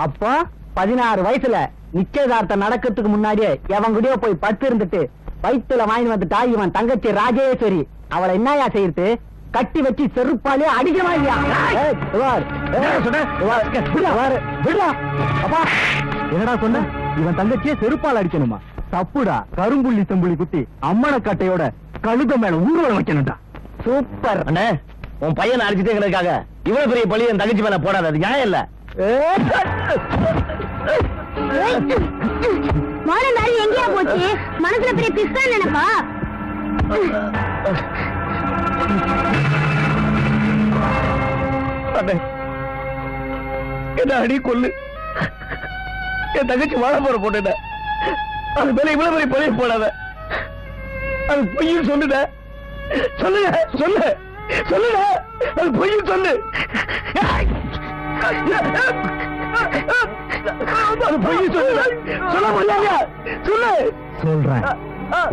அப்பா 16 வயசுல நிச்சயதார்த்தம் நடக்கிறதுக்கு முன்னாடியே எவன் கூடயோ போய் பத்து இருந்துட்டு வயிற்றுல வாங்கி வந்துட்டா இவன் தங்கச்சி ராஜேஸ்வரி. அவளை என்னையா செய்யறது? கட்டி வச்சு செருப்பாலே அடிக்கமா இல்லையா? அப்பா என்னடா சொன்ன? இவன் தங்கச்சியை செருப்பால் அடிக்கணுமா? தப்புடா. கரும்புள்ளி செம்புள்ளி குத்தி அம்மன கட்டையோட கழுத மேல ஊர்வலம் வைக்கணும்டா. சூப்பர் அண்ணே, உன் பையனை அடிச்சுட்டே எங்களுக்காக இவ்வளவு பெரிய பழி என் தங்கச்சி மேல போடாது. அது நியாயம் இல்ல. மாடல் அறிவு எங்கேயா போச்சு? மனசுல பெரிய பிஸ்தா நினைப்பா. அண்ணே, என்ன அடி கொல்லு. என் தங்கச்சி வாழ போற போட்டுட்ட. அது மேல இவ்வளவு பெரிய பழிய போடாத. அது பொய்யும் சொல்லுட. சொல்லுங்க, சொல்லு, சொல்லுட. அது பொய்யும் சொல்லு. அது பொய்யும் சொல்லுட. சொல்ல முடியாங்க. சொல்லு. சொல்றேன்.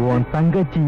உன் தங்கச்சி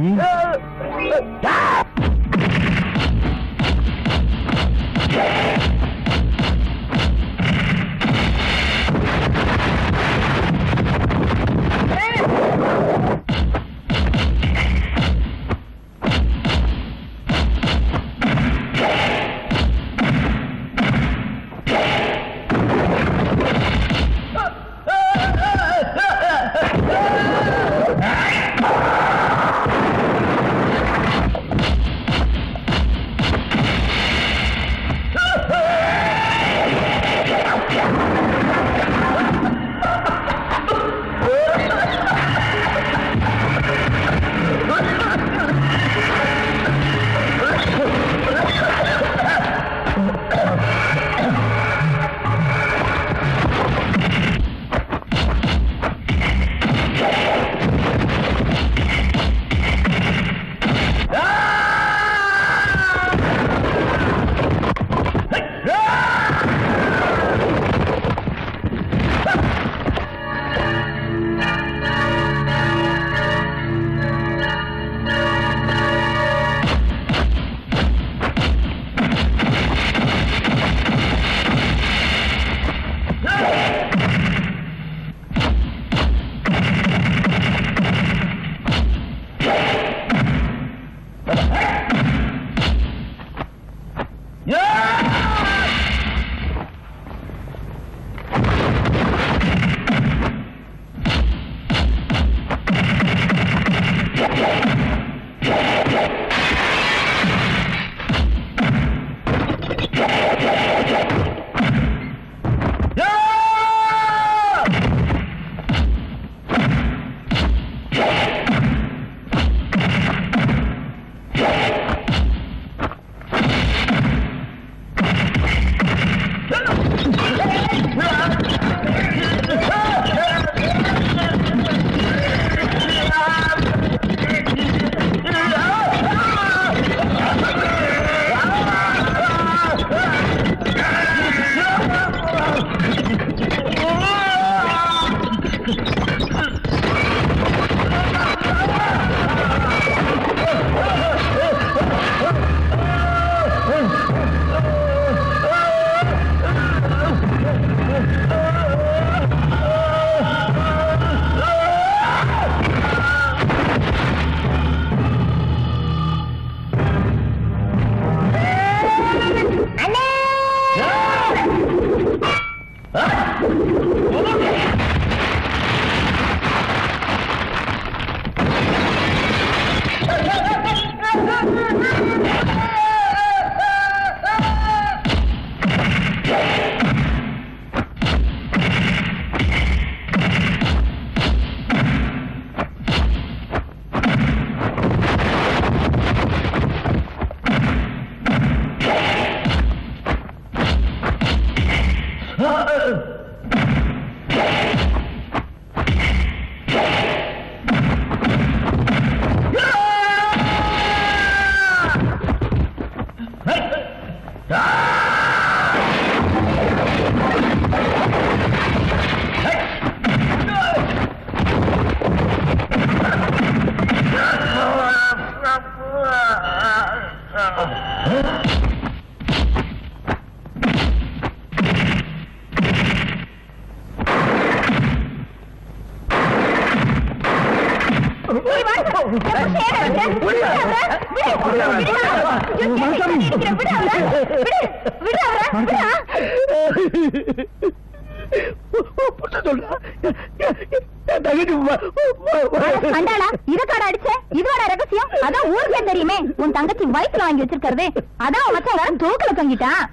தெரியுமே உன் தங்கச்சி வயிற்றுல வாங்கி வச்சிருக்கிறது அதான் மச்சான் தூக்கல தங்கிட்டான்.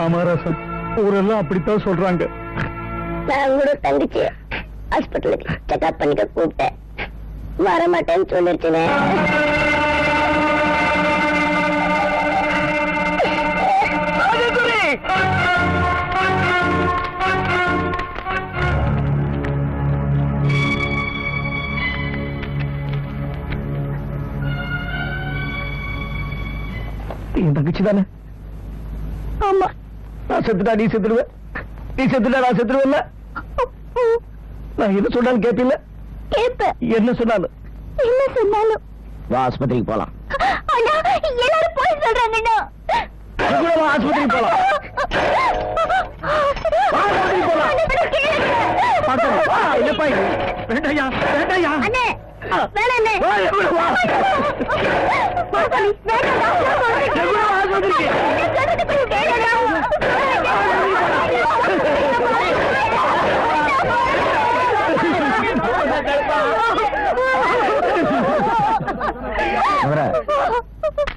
ஆமாராசன் ஊரெல்லாம் அப்படித்தான் சொல்றாங்க. நான் கூட தங்கச்சி ஹாஸ்பிட்டலுக்கு செக்அப் பண்ணிக்க கூப்பிட்டேன், வரமாட்டேன்னு சொல்லிருச்சுனே. என் தங்கச்சி தானே? ஆமா. நான் செத்துட்டா நீ செத்துடுவ, நீ செத்துட்டா நான் செத்துடுவேன்ல. நான் என்ன சொன்னாலும் கேட்பில்ல? கேட்பேன். என்ன சொன்னாலும் என்ன சொன்னாலும் வா ஆஸ்பத்திரிக்கு போலாம். எல்லாரும் போய் சொல்றாங்கண்ணா. ஆஸ்பத்திரிக்கு போலாம்.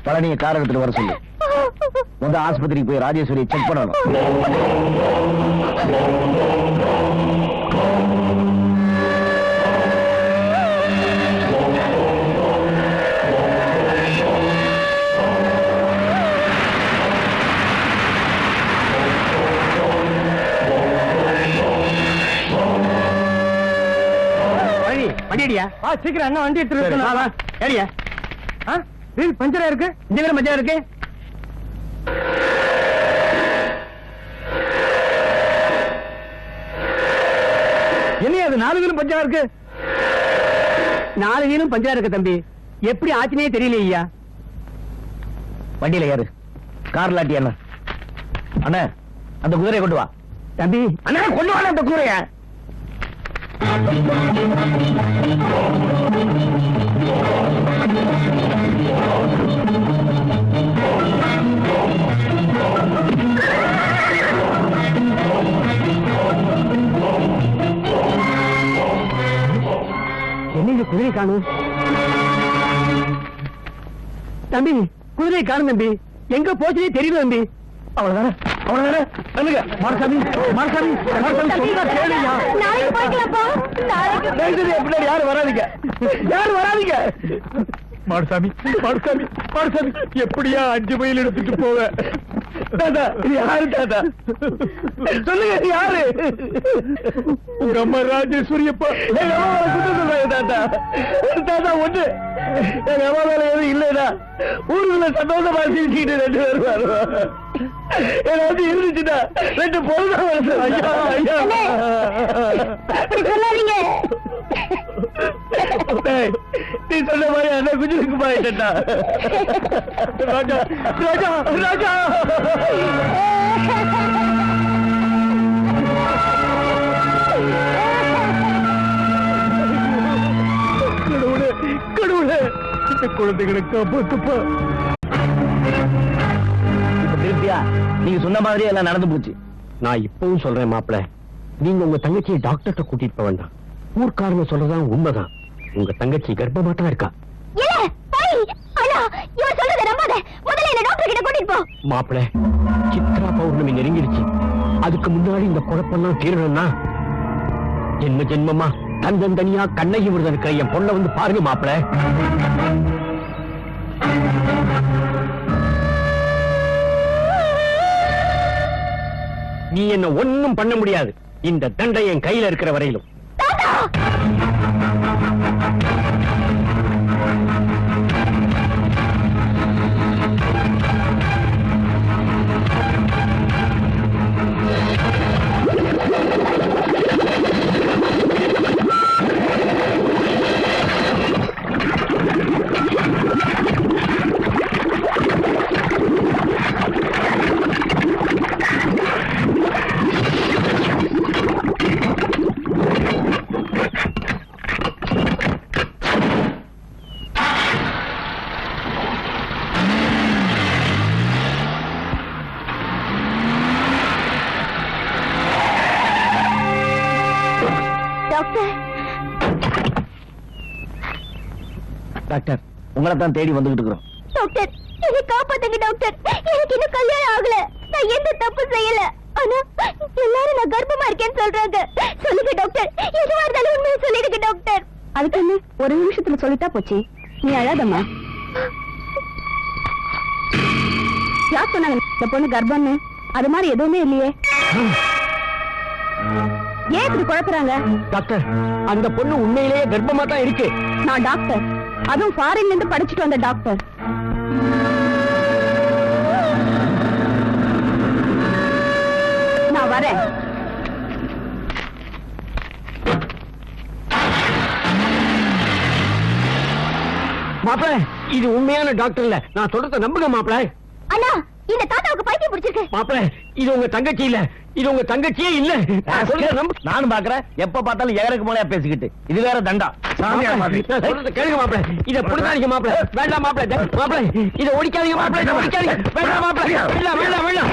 பழனியை கார் எடுத்துட்டு வர சொல்லு. வந்து ஆஸ்பத்திரிக்கு போய் ராஜேஸ்வரி செக் பண்ணணும். வண்டியா சீக்கிரம் அண்ணா வண்டி எடுத்துட்டு ஏரியா பஞ்சரா இருக்கு. இந்த பேரும் பஞ்சரா இருக்கு. என்ன அது 4 வீலும் பஞ்சரா இருக்கு? 4 வீலும் பஞ்சரா இருக்கு தம்பி. எப்படி ஆச்சுனே தெரியலையா. வண்டியில ஏறு. கார் லாட்டி அண்ணா. அண்ணா அந்த குதிரையை கொண்டு வா. தம்பி அண்ணா கொண்டு வா அந்த குதிரைய. குதிரை காணும் தம்பி, குதிரை காணும் தம்பி. எங்க போச்சுனே தெரியல தம்பி. அவ்வளவுதானே அவ்வளவுதானே. மாரசாமி மாரசாமி மாரசாமி சொன்னா கேளுயா. நாளைக்கு போய்க்கலாம்ப்பா. நாளைக்கு பின்னாடி யாரும் வராதீங்க, யாரும் வராதீங்க. மாரசாமி மாரசாமி மாரசாமி எப்படியா 5 மைல் எடுத்துட்டு போவ? தாத்தா இது யாரு தாத்தா? சொல்லுங்க இது யாரு? உங்க அம்மா ராஜேஸ்வரி அப்பா. எங்க அம்மா குத்த சொல்றாங்க தாத்தா. தாத்தா ஒண்ணு எங்க அம்மா மேல எதுவும் இல்லைடா. ஊருக்குள்ள சந்தோஷமா சிரிச்சுக்கிட்டு 2 பேரும் வருவோம். ஏதாவது இருந்துச்சுன்னா 2 பொருள் வருது. ஐயா ஐயா அப்படி சொல்லாதீங்க. நீ சொன்ன மாதிரி அந்த குஜிலுக்கு போயிட்டா. ராஜா ராஜா ராஜா. கடவுளே கடவுளே, இந்த குழந்தைகளை காப்பாத்துப்பா. திருப்தியா நீங்க சொன்ன மாதிரியே எல்லாம் நடந்து போச்சு. நான் இப்பவும் சொல்றேன் மாப்பிள, நீங்க உங்க தங்கச்சியை டாக்டர்கிட்ட கூட்டிட்டு போக வேண்டாம். ஊர்க்காரங்க சொல்றதான் உண்மைதான். உங்க தங்கச்சி கர்ப்பமா தான் இருக்கா. மாப்பிள, சித்ரா பௌர்ணமி நெருங்கிடுச்சு. அதுக்கு முன்னாடி இந்த குழப்பம்லாம் தீரணும்னா ஜென்ம ஜென்மமா தனியா கண்ணகி விருதம் இருக்கிற என் பொண்ணை வந்து பாருங்க மாப்பிள. நீ என்ன ஒண்ணும் பண்ண முடியாது. இந்த தண்டை என் கையில இருக்கிற வரையிலும். டாக்டர் உங்களை தான் தேடி வந்துகிட்டு இருக்கிறோம். டாக்டர் என்னை காப்பாத்துங்க டாக்டர். எனக்கு இன்னும் கல்யாணம் ஆகல. நான் எந்த தப்பு செய்யல. ஆனா எல்லாரும் நான் கர்ப்பமா இருக்கேன்னு சொல்றாங்க. சொல்லுங்க டாக்டர், எதுவா இருந்தாலும் உண்மையை சொல்லிடுங்க டாக்டர். அதுக்கு என்ன, ஒரு நிமிஷத்துல சொல்லிட்டா போச்சு. நீ அழாதம்மா. யார் சொன்னாங்க இந்த பொண்ணு கர்ப்பம்னு? அது மாதிரி எதுவுமே இல்லையே. ஏன் இப்படி குழப்பறாங்க? டாக்டர், அந்த பொண்ணு உண்மையிலேயே கர்ப்பமா தான் இருக்கு. நான் டாக்டர், அதுவும் ஃபாரின்ல இருந்து படிச்சுட்டு வந்த டாக்டர். நான் வரேன். மாப்பிள, இது உண்மையான டாக்டர் இல்ல. நான் சொல்றத நம்புங்க மாப்பிள. அண்ணா, இந்த தாத்தாவுக்கு பைத்தியம் பிடிச்சிருக்கு. மாப்பிள, இது உங்க தங்கச்சி இல்ல. இது உங்க தங்கச்சியே இல்ல. நான் சொல்றத நம்பு. நானும் பாக்குறேன். எப்ப பார்த்தாலும் எகருக்கு மேலே பேசிக்கிட்டு இது வேற தண்டா. சாமியார் மாதிரி. நான் சொல்றத கேளுங்க மாப்பிள. இத புடிக்காதீங்க மாப்பிள. வேண்டாம் மாப்பிள. மாப்பிள, இத ஒடிக்காதீங்க மாப்பிள. இத ஒடிக்காதீங்க. வேண்டாம் மாப்பிள. வேண்டாம் வேண்டாம் வேண்டாம்.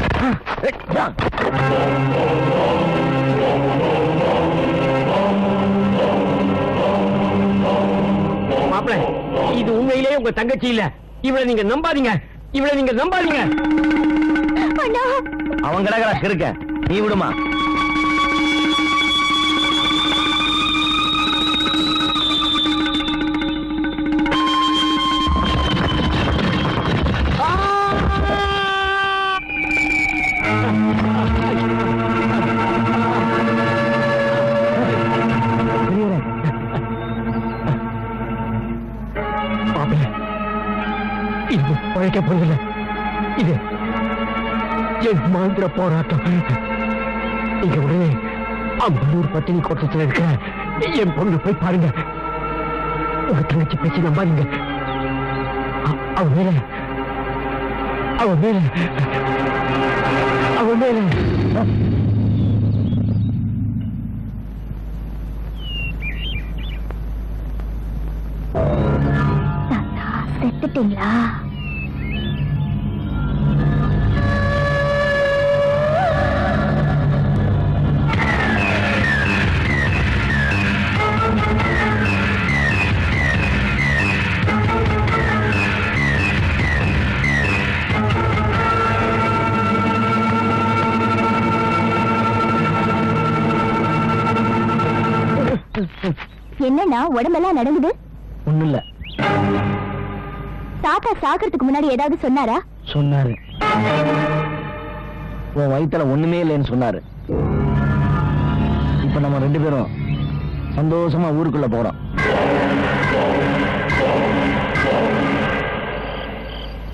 மாப்பிள, இது உண்மையிலேயே உங்க தங்கச்சி இல்ல. இவளை நீங்க நம்பாதீங்க. இவளை நீங்க நம்பாதீங்க. அண்ணா, அவன் கிடக்குறா இருக்க. நீ விடுமா? இது பழைக்க போதில்லை. இது என் மாந்திர போராட்டம். நீங்க உடனே அம்பலூர் பட்டினி கோட்டத்தில் இருக்க என் பொண்ணு போய் பாருங்க. உங்க தங்கச்சி பேச்சு நம்பாதீங்க. அவ மேல அவ மேல அவ மேல செத்துட்டீங்களா? என்னன்னா உடம்பெல்லாம் நடங்குது? ஒண்ணு இல்ல. தாத்தா சாகிறதுக்கு முன்னாடி ஏதாவது சொன்னாரா? சொன்னாரு. உன் வயித்துல ஒண்ணுமே இல்லைன்னு சொன்னாரு. இப்ப நம்ம 2 பேரும் சந்தோஷமா ஊருக்குள்ள போறோம்.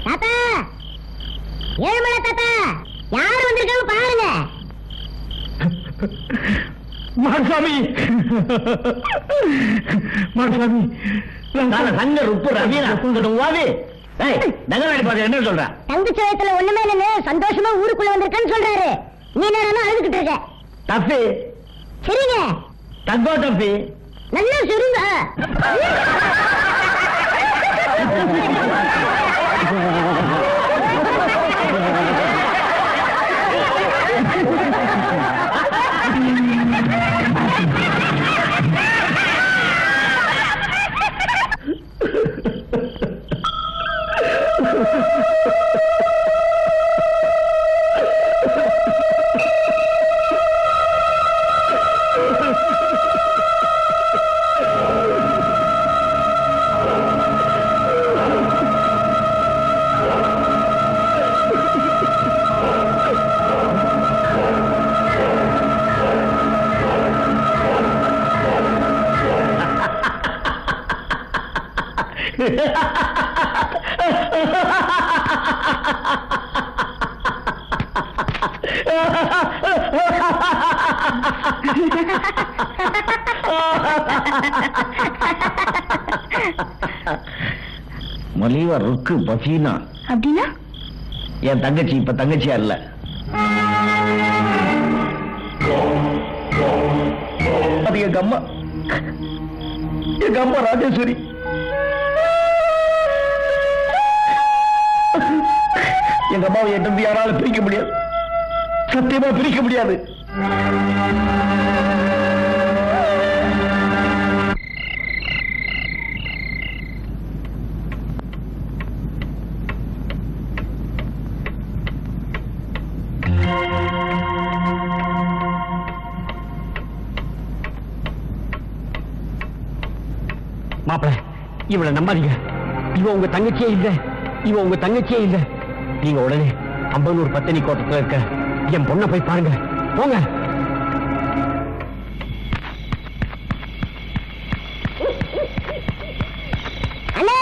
தாத்தா, ஏழுமலை தாத்தா, யாரு வந்திருக்காங்க பாருங்க. மாசாமி, மாசாமி, சங்க ருப்பு ரவீனா என்ன சொல்ற? தங்கச்சி வயத்துல ஒண்ணுமே இல்லைன்னு சந்தோஷமா ஊருக்குள்ள வந்திருக்கேன்னு சொல்றாரு. நீ என்ன அழுதுகிட்டு இருக்க? தப்பி சரிங்க, தங்கோ தப்பி நல்லா சொல்லுங்க. மலிவா ருக்கு பசீனா அப்படின்னா என் தங்கச்சி இப்ப தங்கச்சியா இல்ல. அது எங்க அம்மா, எங்க அம்மா ராஜேஸ்வரி. எங்க அம்மாவை என் தம்பி யாராலும் பிரிக்க முடியாது, சத்தியமா பிரிக்க முடியாது. மாப்பிள, இவளை நம்பாதீங்க. இவ உங்க தங்கச்சியே இல்ல, இவ உங்க தங்கச்சியே இல்ல. நீங்க உடனே அம்பனூர் பத்தினி கோட்டத்துல இருக்க என் பொண்ணை போய் பாருங்க. போங்க. அண்ணே,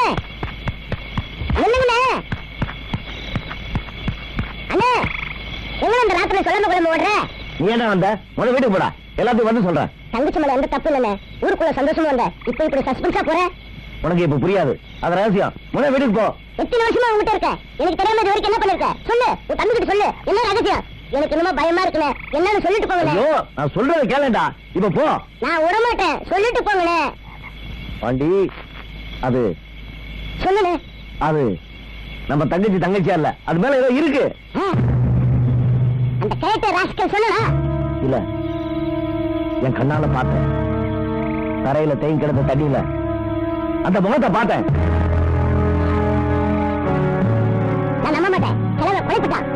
என்னங்கண்ணே? அண்ணே, எங்க அந்த ராத்திரி சொல்லாம குழம்பு ஓடுற? நீ என்ன வந்த? முதல்ல வீட்டுக்கு போடா, எல்லாத்தையும் வந்து சொல்றேன். தங்கச்சி மேல எந்த தப்பு இல்லைண்ணே. ஊருக்குள்ள சந்தோஷமா வந்த, இப்ப இப்படி சஸ்பென்ஸா போற? உனக்கு இப்ப புரியாது, அது ரகசியம். முதல்ல வீட்டுக்கு போ. எத்தனை வருஷமா உங்ககிட்ட இருக்க? எனக்கு தெரியாம இது வரைக்கும் என்ன பண்ணிருக்க? சொல்லு, உன் தம்பி கிட்ட சொல்லு. என்ன ரகசியம்? எனக்கு என்னமோ பயமா இருக்குண்ணே. என்னன்னு சொல்லிட்டு போங்களேன். ஐயோ, நான் சொல்றதை கேளேண்டா. இப்ப போ. நான் விட மாட்டேன், சொல்லிட்டு போங்களேன். பாண்டி, அது சொல்லுண்ணே. அது நம்ம தங்கச்சியா இல்ல, அது மேல ஏதோ இருக்கு. அந்த கேட்ட ராஸ்கல் சொல்லடா. இல்ல, என் கண்ணால பார்த்தேன். தரையில தேங்கி கிடந்த தண்ணியில அந்த முகத்தை பார்த்தேன். நான் நம்ப மாட்டேன். கிழவ குழைப்பிட்டான்.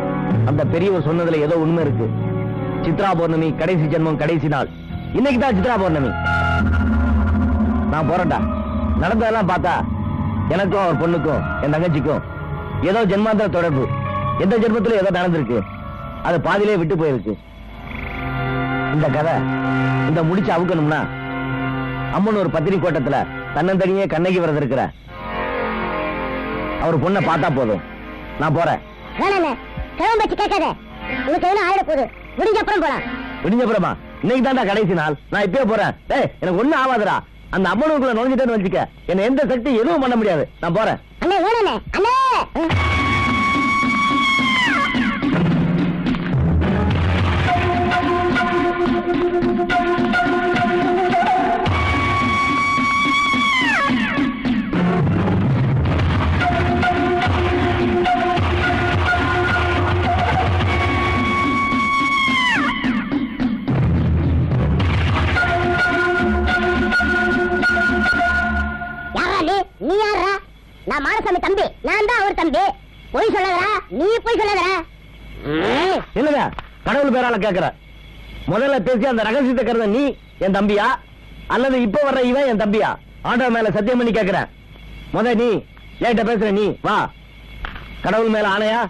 அந்த பெரியவர் சொன்னதுல ஏதோ உண்மை இருக்கு. சித்ரா பௌர்ணமி கடைசி ஜென்மம் கடைசி நாள். இன்னைக்கு தான் சித்ரா பௌர்ணமி. நான் போறேன்டா. நடந்ததெல்லாம் பார்த்தா எனக்கும் அவர் பொண்ணுக்கும் என் தங்கச்சிக்கும் ஏதோ ஜென்மாந்திர தொடர்பு. எந்த ஜென்மத்திலும் ஏதோ நடந்திருக்கு. அது பாதியிலே விட்டு போயிருக்கு. இந்த கதை இந்த முடிச்சு அவுக்கணும்னா அம்மன் ஒரு பத்திரி கோட்டத்துல தன்னந்தனியே கண்ணகி விரதம் இருக்கிற அவர் பொண்ணை பார்த்தா போதும். நான் போறேன். வேணாண்ணே, கிழவ பச்சு கேட்காத. உனக்கு எதுவும் ஆயிட போகுது. முடிஞ்ச அப்புறம் போலாம். விடிஞ்சப்புறமா? இன்னைக்கு தான்டா கடைசி நாள். நான் இப்பயே போறேன். எனக்கு ஒண்ணும் ஆகாதுடா. அந்த அம்மனுக்குள்ள நுழைஞ்சிட்டேன்னு வச்சுக்க, என்ன எந்த சக்தி எதுவும் பண்ண முடியாது. நான் போறேன். அண்ணே, வேணாண்ணே. அண்ணே, நீ யாரா? நான் மாரசாமி தம்பி. நான் தான் அவர் தம்பி. போய் சொல்லாதடா, நீ போய் சொல்லாதடா. இல்லங்க, கடவுள் பேரால கேக்குற. முதல்ல பேசி அந்த ரகசியத்தை கருத நீ என் தம்பியா அல்லது இப்ப வர்ற இவன் என் தம்பியா? ஆண்டவன் மேல சத்தியம் பண்ணி கேக்குறேன். நீ ஏன்ட்ட பேசுற? நீ வா. கடவுள் மேல ஆணையா?